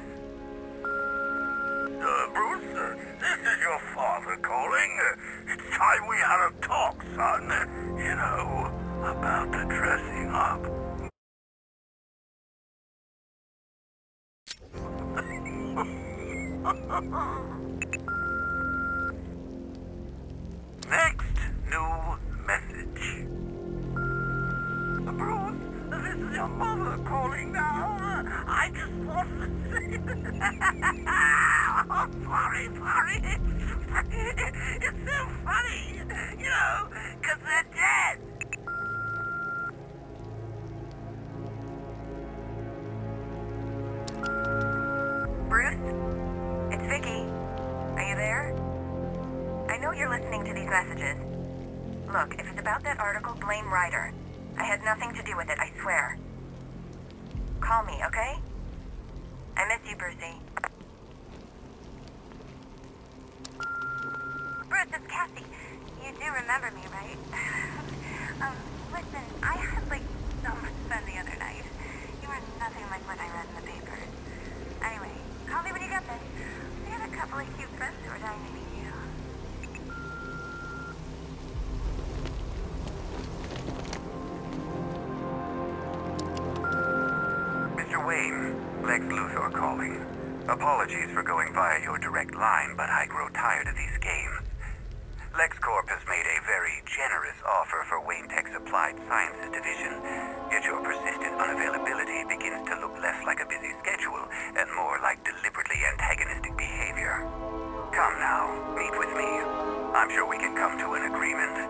Bruce, this is your father calling. It's time we had a talk, son. You know, about the dressing up. Next new message. Bruce, this is your mother calling now. I just want to say... Oh, sorry. It's so funny, you know, because they're dead. Bruce? It's Vicky. Are you there? I know you're listening to these messages. Look, if it's about that article, blame Ryder. I had nothing to do with it, I swear. Call me, okay? I miss you, Brucey. Bruce, it's Cassie. You do remember me, right? Listen, I had, so much fun the other night. You are nothing like what I read in the papers. Anyway, call me when you get this. I got a couple of cute friends who are dying to meet you. Mr. Wayne, Lex Luthor calling. Apologies for going via your direct line, but I grow tired of these games. LexCorp has made a very generous offer for Wayne Tech's Applied Sciences Division, yet your persistent unavailability begins to look less like a busy schedule and more like deliberately antagonistic behavior. Come now, meet with me. I'm sure we can come to an agreement.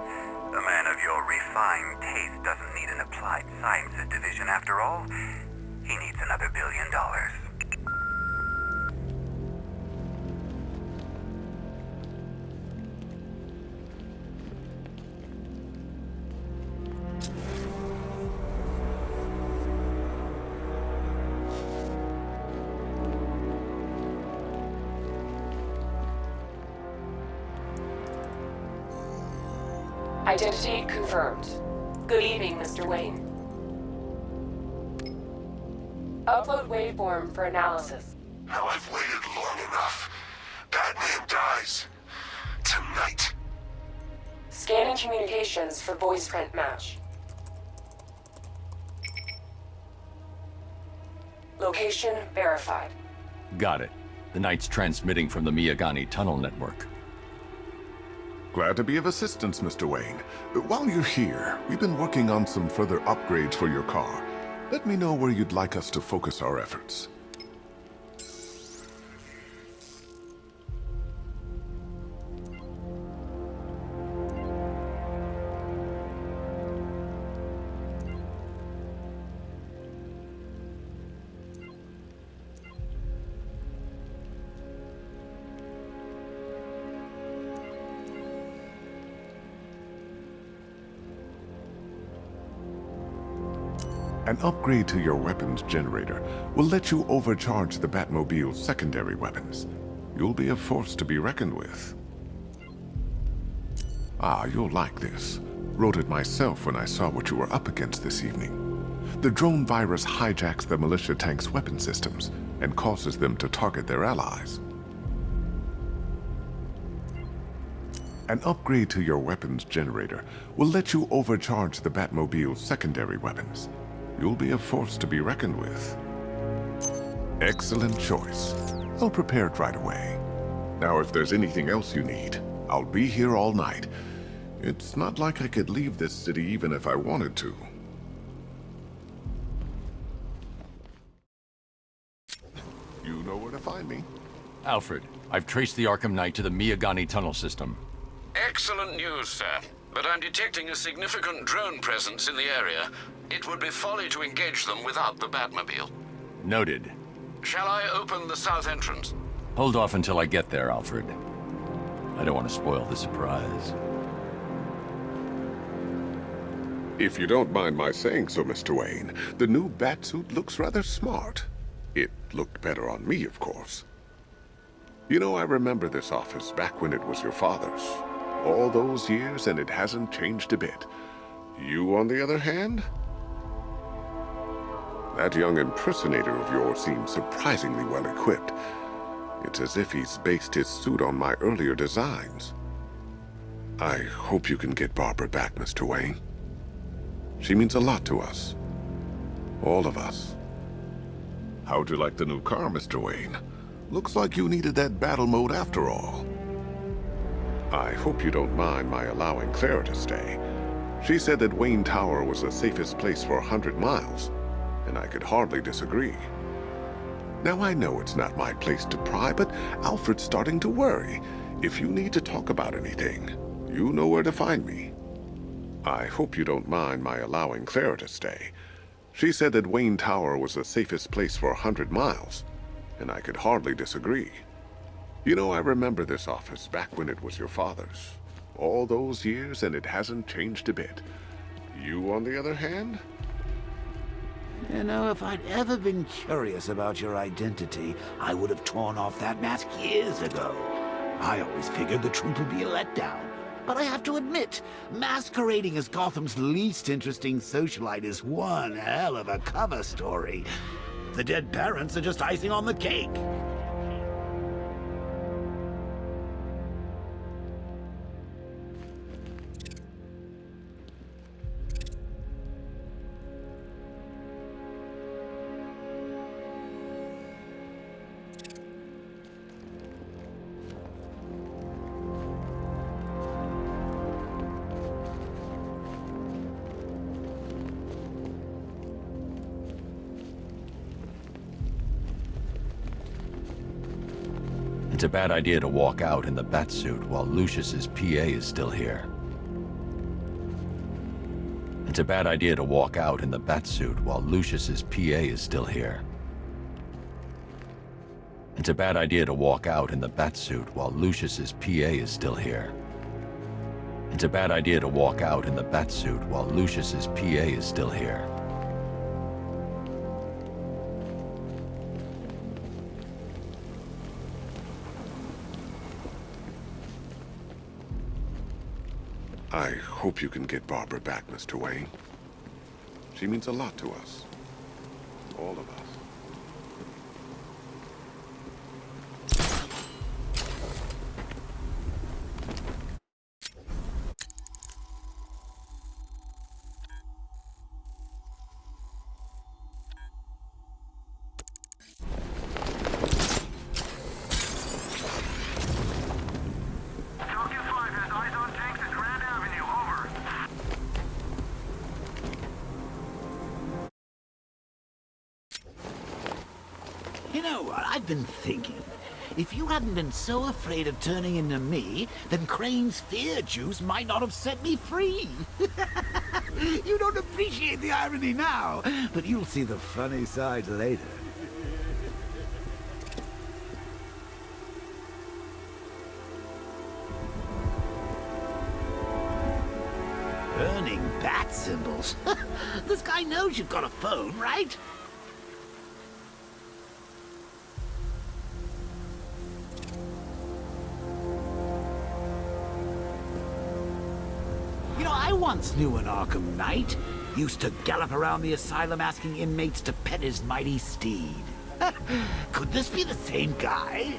A man of your refined Applied Sciences Division after all. He needs another $1 billion. Identity confirmed. Good evening, Mr. Wayne. Upload waveform for analysis. Now I've waited long enough. Batman dies. Tonight. Scanning communications for voice print match. Location verified. Got it. The Knight's transmitting from the Miyagani tunnel network. Glad to be of assistance, Mr. Wayne. While you're here, we've been working on some further upgrades for your car. Let me know where you'd like us to focus our efforts. An upgrade to your weapons generator will let you overcharge the Batmobile's secondary weapons. You'll be a force to be reckoned with. Ah, you'll like this. Wrote it myself when I saw what you were up against this evening. The drone virus hijacks the militia tank's weapon systems and causes them to target their allies. An upgrade to your weapons generator will let you overcharge the Batmobile's secondary weapons. You'll be a force to be reckoned with. Excellent choice. I'll prepare it right away. Now, if there's anything else you need, I'll be here all night. It's not like I could leave this city even if I wanted to. You know where to find me. Alfred, I've traced the Arkham Knight to the Miyagani tunnel system. Excellent news, sir. But I'm detecting a significant drone presence in the area. It would be folly to engage them without the Batmobile. Noted. Shall I open the south entrance? Hold off until I get there, Alfred. I don't want to spoil the surprise. If you don't mind my saying so, Mr. Wayne, the new Batsuit looks rather smart. It looked better on me, of course. You know, I remember this office back when it was your father's. All those years, and it hasn't changed a bit. You, on the other hand? That young impersonator of yours seems surprisingly well equipped. It's as if he's based his suit on my earlier designs. I hope you can get Barbara back, Mr. Wayne. She means a lot to us. All of us. How'd you like the new car, Mr. Wayne? Looks like you needed that battle mode after all. I hope you don't mind my allowing Clara to stay. She said that Wayne Tower was the safest place for 100 miles, and I could hardly disagree. Now I know it's not my place to pry, but Alfred's starting to worry. If you need to talk about anything, you know where to find me. I hope you don't mind my allowing Clara to stay. She said that Wayne Tower was the safest place for 100 miles, and I could hardly disagree. You know, I remember this office back when it was your father's. All those years, and it hasn't changed a bit. You, on the other hand? You know, if I'd ever been curious about your identity, I would have torn off that mask years ago. I always figured the truth would be a letdown. But I have to admit, masquerading as Gotham's least interesting socialite is one hell of a cover story. The dead parents are just icing on the cake. It's a bad idea to walk out in the Batsuit while Lucius's PA is still here. It's a bad idea to walk out in the batsuit while Lucius's PA is still here. It's a bad idea to walk out in the batsuit while Lucius's PA is still here. It's a bad idea to walk out in the batsuit while Lucius's PA is still here. I hope you can get Barbara back, Mr. Wayne. She means a lot to us. All of us. You know what, I've been thinking. If you hadn't been so afraid of turning into me, then Crane's fear juice might not have set me free. You don't appreciate the irony now, but you'll see the funny side later. Burning bat symbols? This guy knows you've got a phone, right? You know, I once knew an Arkham Knight. Used to gallop around the asylum asking inmates to pet his mighty steed. Could this be the same guy?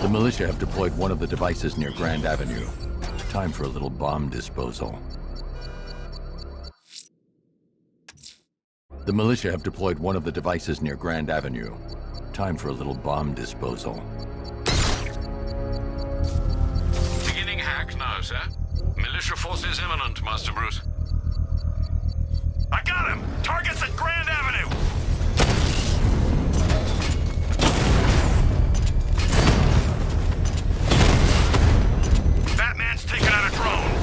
The militia have deployed one of the devices near Grand Avenue. Time for a little bomb disposal. The militia have deployed one of the devices near Grand Avenue. Time for a little bomb disposal. Beginning hack now, sir. Militia forces imminent, Master Bruce. I got him! Target's at Grand Avenue! Batman's taking out a drone.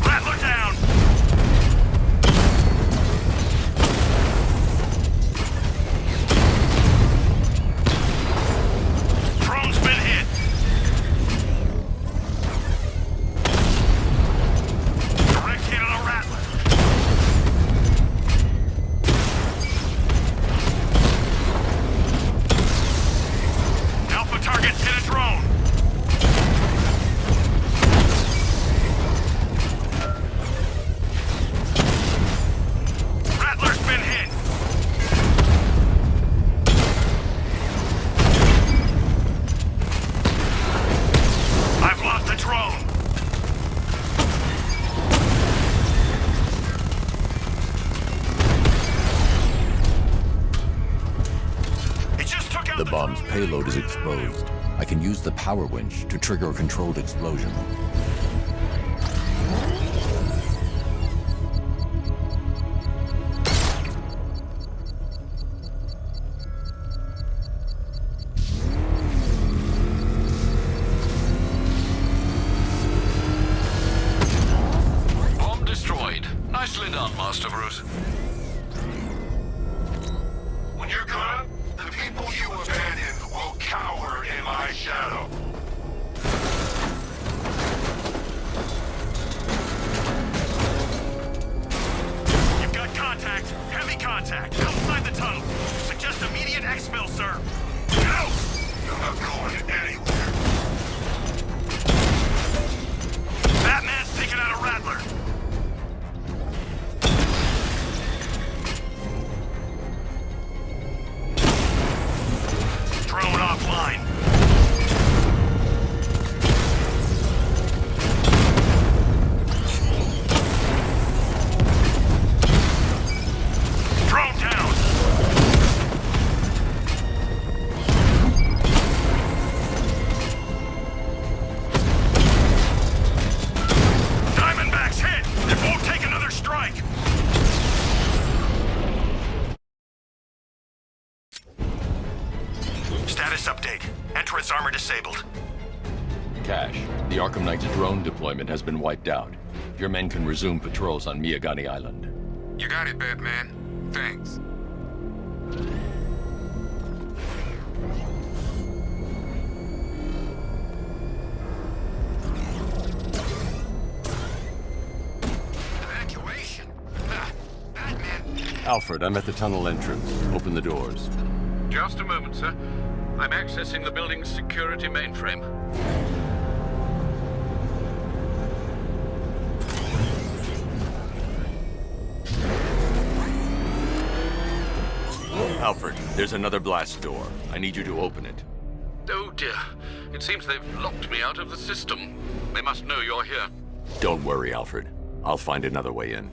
Rattler down! Drone's been hit. Direct hit on a Rattler. Alpha target's hit a drone. Rattler's been hit. I've lost the drone. It just took out The bomb's payload is exposed. I can use the power winch to trigger a controlled explosion. Bomb destroyed. Nicely done, Master Bruce. When you're gone, the people you abandoned will cower in my shadow. You've got contact. Heavy contact. Outside the tunnel. Suggest immediate exfil Status update. Entrance armor disabled. Cash, the Arkham Knight's drone deployment has been wiped out. Your men can resume patrols on Miyagani Island. You got it, Batman. Thanks. Evacuation? Batman! Alfred, I'm at the tunnel entrance. Open the doors. Just a moment, sir. I'm accessing the building's security mainframe. Alfred, there's another blast door. I need you to open it. Oh dear. It seems they've locked me out of the system. They must know you're here. Don't worry, Alfred. I'll find another way in.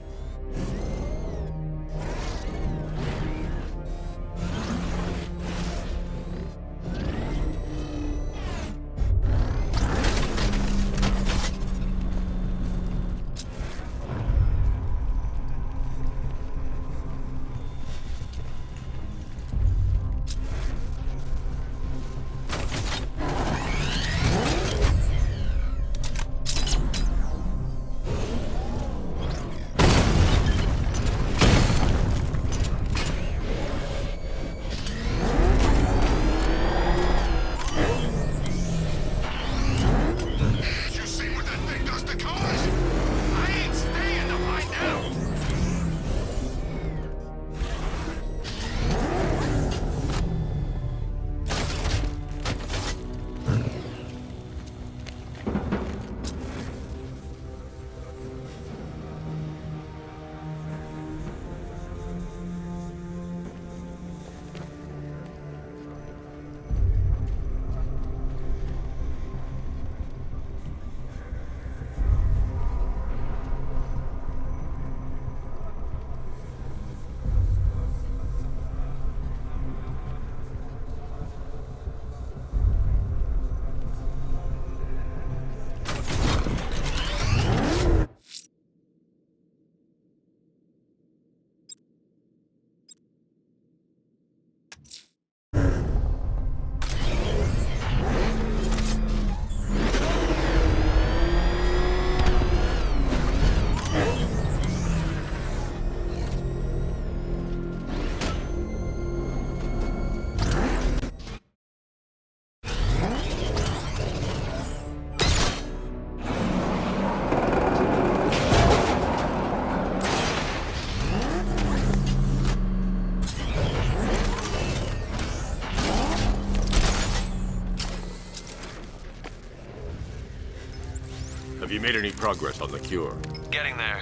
Have you made any progress on the cure? Getting there.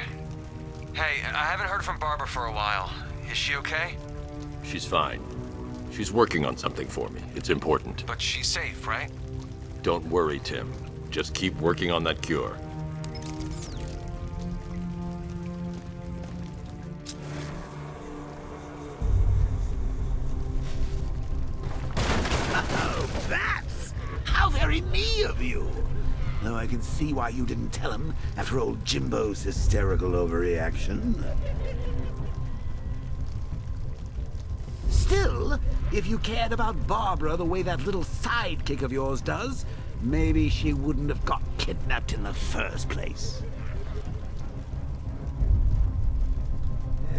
Hey, I haven't heard from Barbara for a while. Is she okay? She's fine. She's working on something for me. It's important. But she's safe, right? Don't worry, Tim. Just keep working on that cure. Oh, bats! How very me of you! Though I can see why you didn't tell him after old Jimbo's hysterical overreaction. Still, if you cared about Barbara the way that little sidekick of yours does, maybe she wouldn't have got kidnapped in the first place.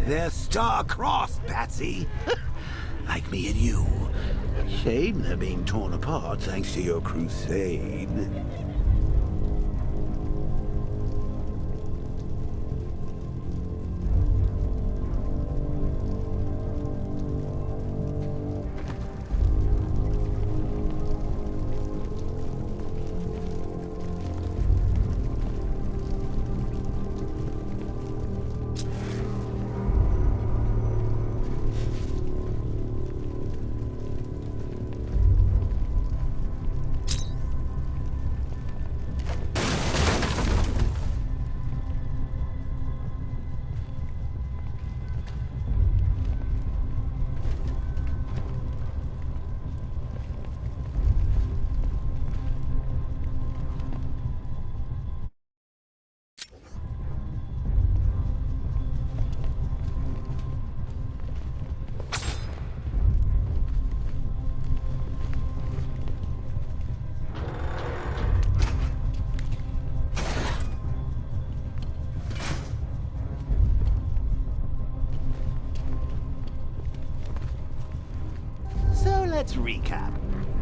They're star-crossed, Patsy. Like me and you. Shame they're being torn apart thanks to your crusade. let's recap.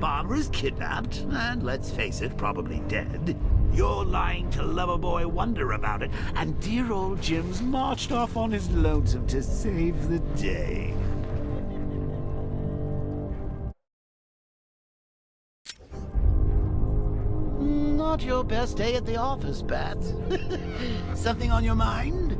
Barbara's kidnapped, and let's face it, probably dead. You're lying to Loverboy Wonder about it, and dear old Jim's marched off on his lonesome to save the day. Not your best day at the office, Bats. Something on your mind?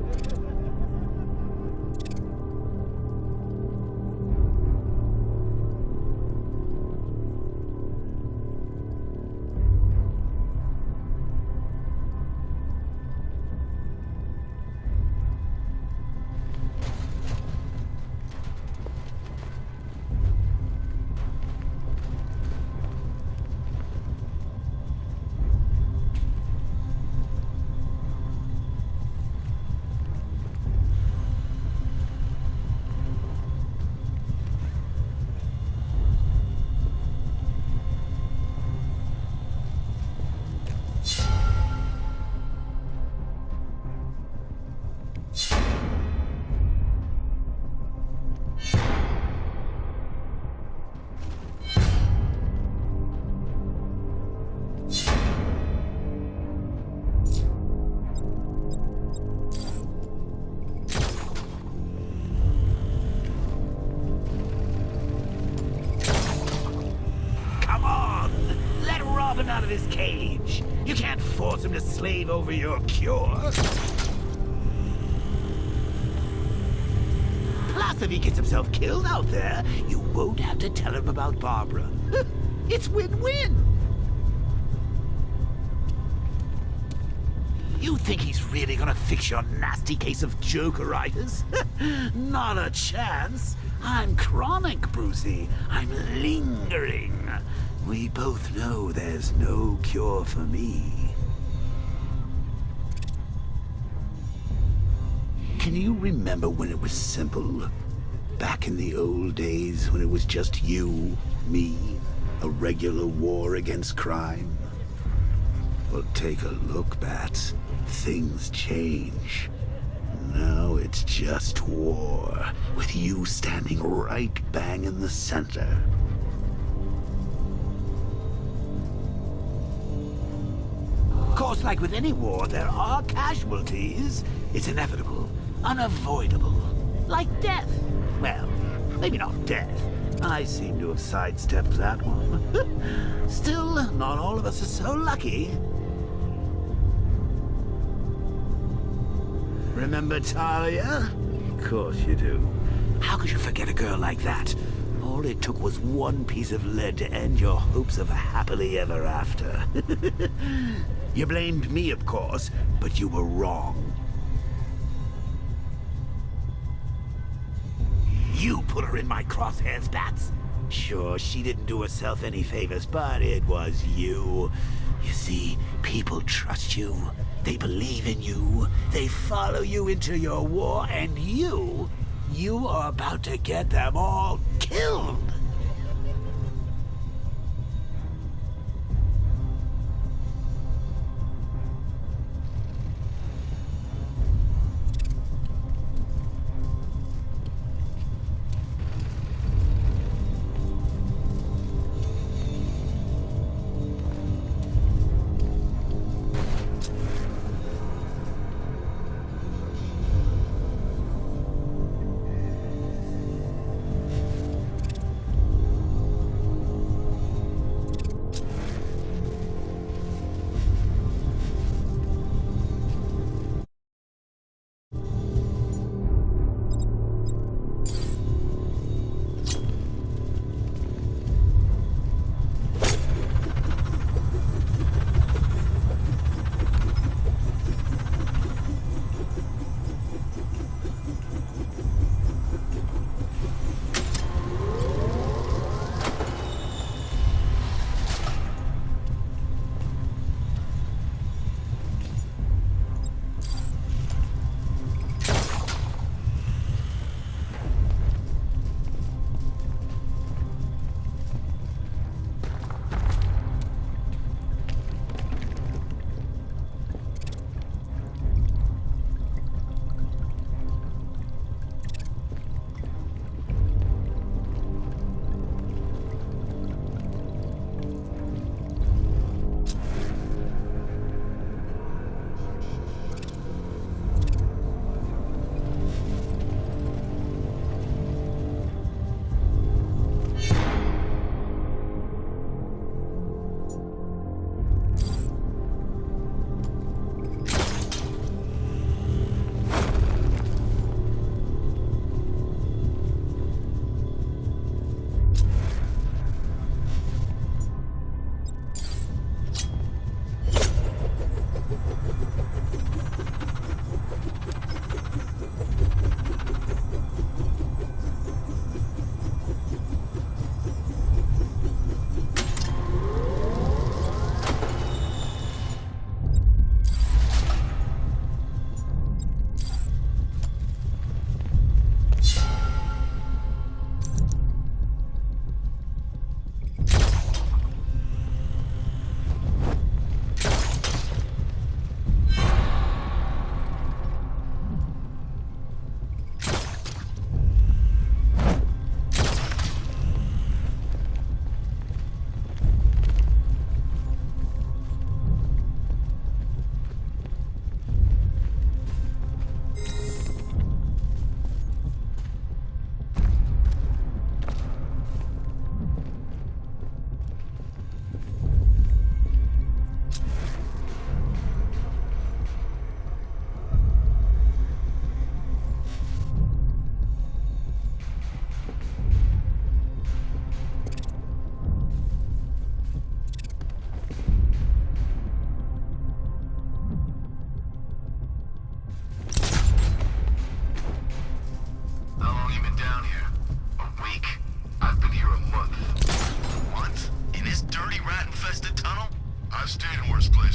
Out of his cage. You can't force him to slave over your cure. Plus, if he gets himself killed out there, you won't have to tell him about Barbara. It's win-win. You think he's really gonna fix your nasty case of jokeritis? Not a chance. I'm chronic, Brucey. I'm lingering. We both know there's no cure for me. Can you remember when it was simple? Back in the old days when it was just you, me, a regular war against crime? Well, take a look, Bats. Things change. Now it's just war, with you standing right bang in the center. Of course, like with any war, there are casualties. It's inevitable, unavoidable. Like death. Well, maybe not death. I seem to have sidestepped that one. Still, not all of us are so lucky. Remember Talia? Of course you do. How could you forget a girl like that? All it took was one piece of lead to end your hopes of a happily ever after. You blamed me, of course, but you were wrong. You put her in my crosshairs, Bats. Sure, she didn't do herself any favors, but it was you. You see, people trust you. They believe in you. They follow you into your war, and you are about to get them all killed.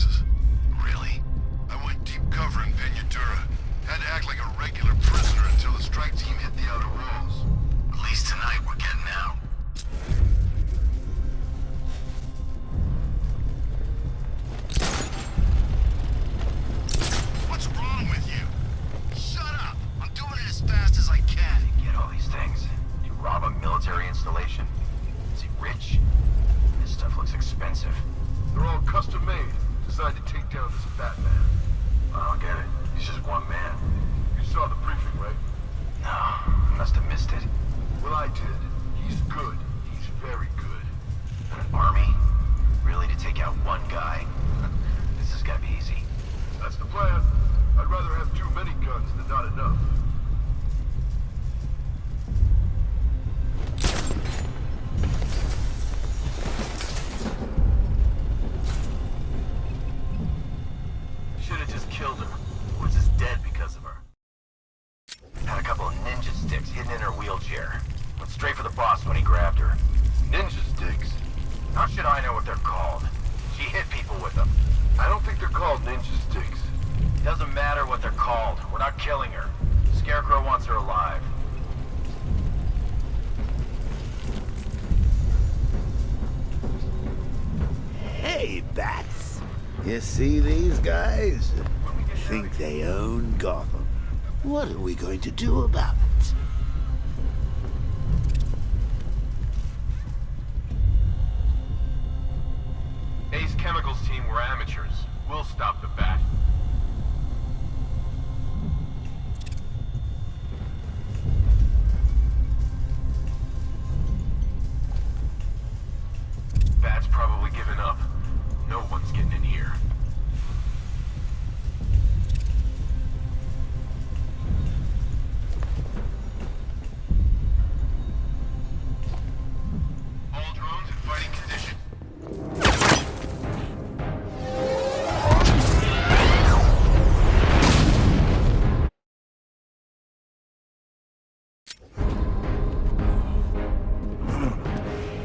excuses. Really? I went deep cover in Peñatura. Had to act like a regular prisoner until the strike team hit the outer walls. At least tonight we're getting out. What's wrong with you? Shut up! I'm doing it as fast as I can. Get all these things. You rob a military installation? Is he rich? This stuff looks expensive. They're all custom made, designed to take down this Batman. I don't get it. He's just one man. You saw the briefing, right? No, I must have missed it. Well, I did. He's good. He's very good. An army? Really, to take out one guy? This is gonna be easy. That's the plan. I'd rather have too many guns than not enough. Should've just killed her. Was just dead because of her. Had a couple of ninja sticks hidden in her wheelchair. Went straight for the boss when he grabbed her. Ninja sticks? How should I know what they're called? She hit people with them. I don't think they're called ninja sticks. Doesn't matter what they're called. We're not killing her. Scarecrow wants her alive. Hey, Bats. You see these guys? Think they own Gotham. What are we going to do about it? Ace Chemicals team were amateurs. We'll stop the Bat. Bat's probably given up. No one's getting in here. All drones in fighting condition.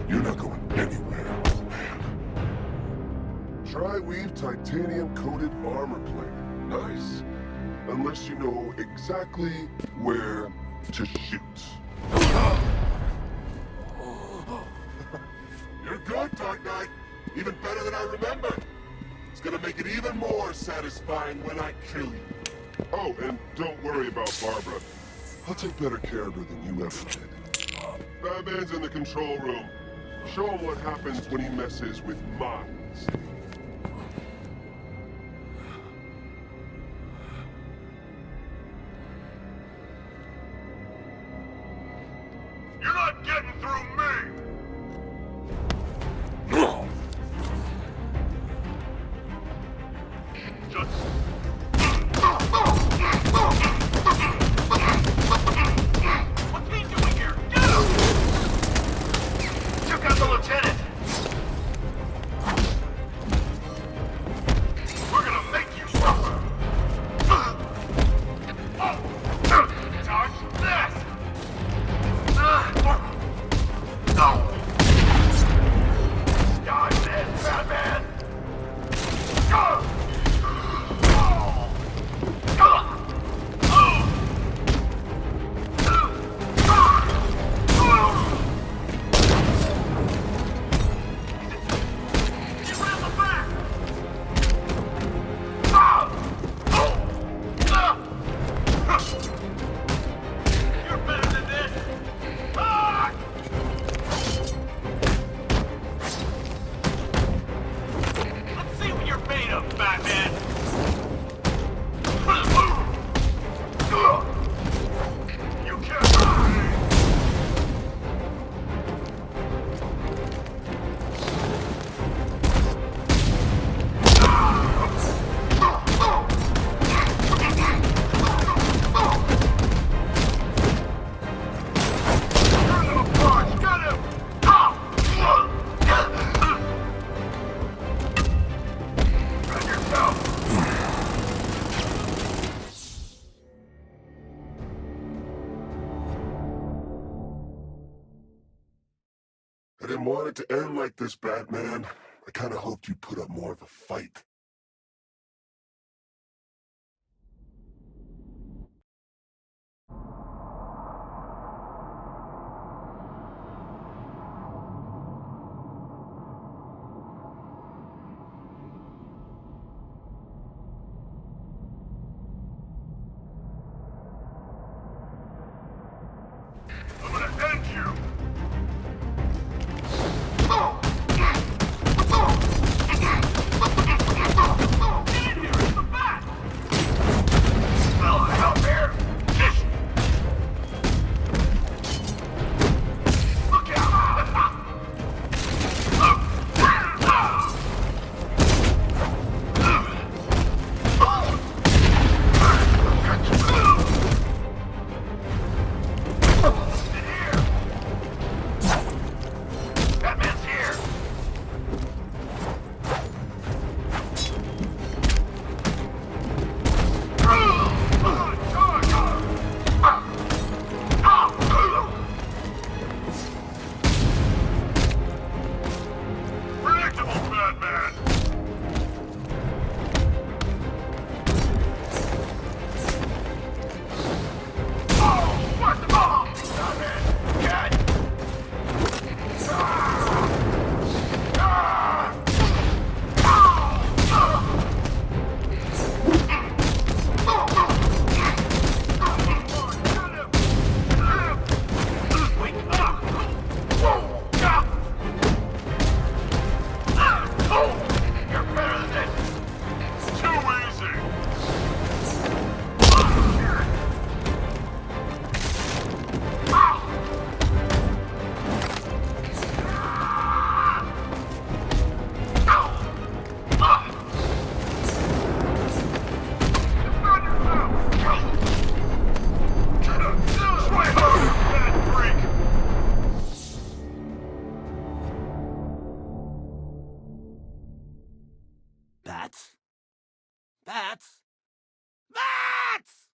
You're not going anywhere, old man. Tri-weave titanium-coated armor plate. Nice. Unless you know exactly where to shoot. You're good, Dark Knight. Even better than I remember. It's gonna make it even more satisfying when I kill you. Oh, and don't worry about Barbara. I'll take better care of her than you ever did. Batman's in the control room. Show him what happens when he messes with minds. You're not getting through me! Just... What's he doing here? Get him! Took out the lieutenant! We're gonna make you suffer! Touch this! Dodge this, Batman! You're better than this! Let's see what you're made of, Batman! You can't hurt me! Turn them apart! Get him! Run yourself! I didn't want it to end like this, Batman. I kinda hoped you'd put up more of a fight. Bats? Bats!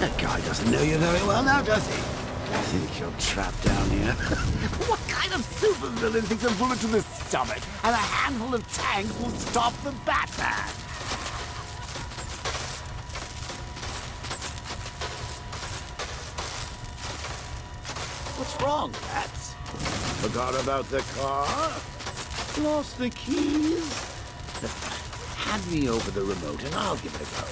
That guy doesn't know you very well now, does he? I think you're trapped down here. What kind of supervillain thinks a bullet to the stomach and a handful of tanks will stop the Batman? What's wrong, Bats? Forgot about the car? Lost the keys? Hand me over the remote and I'll give it a go.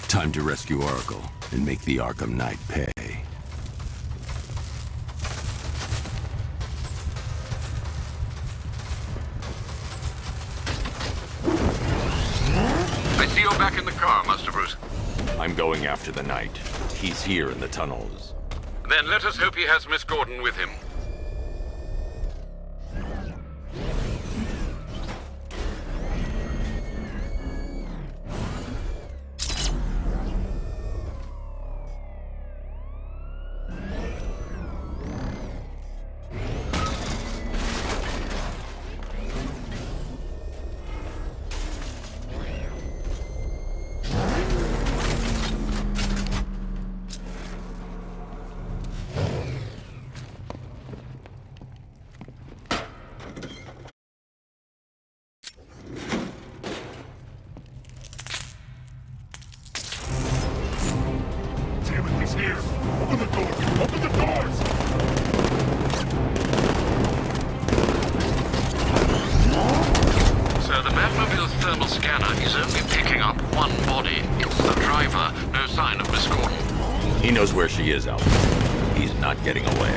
Time to rescue Oracle and make the Arkham Knight pay. Go back in the car, Master Bruce. I'm going after the Knight. He's here in the tunnels. Then let us hope he has Miss Gordon with him. Here! Open the door! Open the doors! Sir, the Batmobile's thermal scanner is only picking up one body. It's the driver. No sign of Miss Gordon. He knows where she is, Alfred. He's not getting away.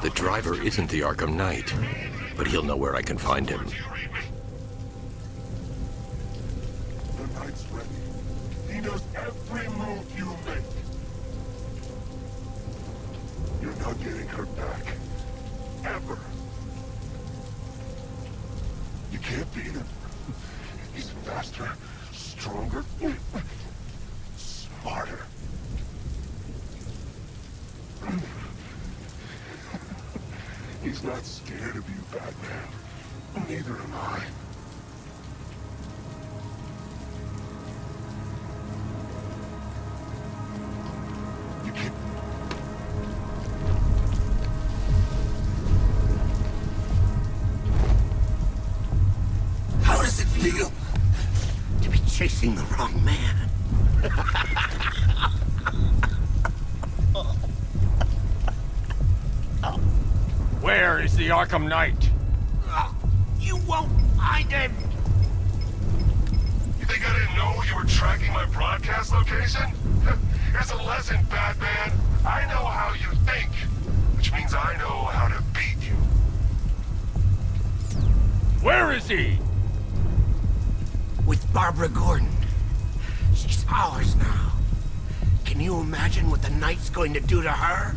The driver isn't the Arkham Knight, but he'll know where I can find him. The Knight's ready. He knows every move you make. You're not getting her back. Ever. You can't beat him. He's Faster, stronger, smarter. He's not scared of you, Batman. Neither am I. You can't... How does it feel to be chasing the wrong man? Where is the Arkham Knight? You won't find him! You think I didn't know you were tracking my broadcast location? Here's a lesson, Batman. I know how you think, which means I know how to beat you. Where is he? With Barbara Gordon. She's ours now. Can you imagine what the Knight's going to do to her?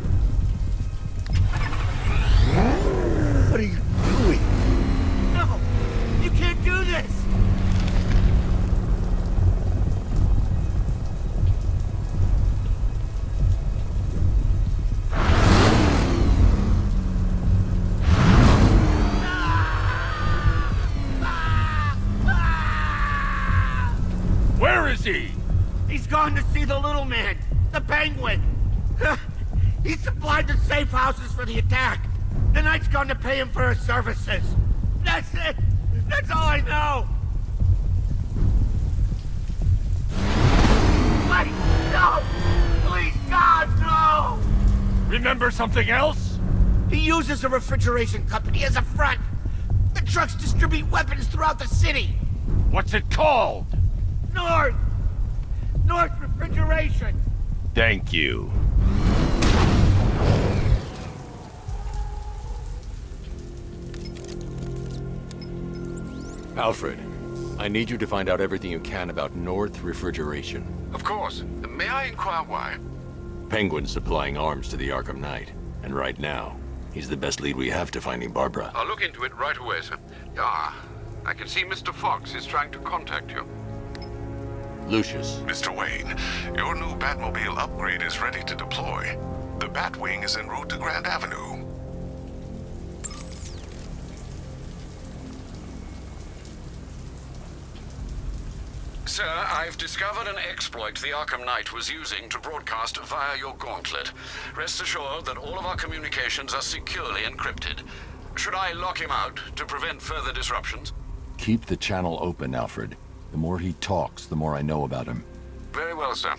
What are you doing? No! You can't do this! Where is he? He's gone to see the little man, the Penguin. He supplied the safe houses for the attack. The Knight's gone to pay him for his services. That's it. That's all I know. Wait, no! Please, God, no! Remember something else? He uses a refrigeration company as a front. The trucks distribute weapons throughout the city. What's it called? North Refrigeration. Thank you. Alfred, I need you to find out everything you can about North Refrigeration. Of course. May I inquire why? Penguin's supplying arms to the Arkham Knight, and right now, he's the best lead we have to finding Barbara. I'll look into it right away, sir. Ah, I can see Mr. Fox is trying to contact you. Lucius. Mr. Wayne, your new Batmobile upgrade is ready to deploy. The Batwing is en route to Grand Avenue. Sir, I've discovered an exploit the Arkham Knight was using to broadcast via your gauntlet. Rest assured that all of our communications are securely encrypted. Should I lock him out to prevent further disruptions? Keep the channel open, Alfred. The more he talks, the more I know about him. Very well, sir.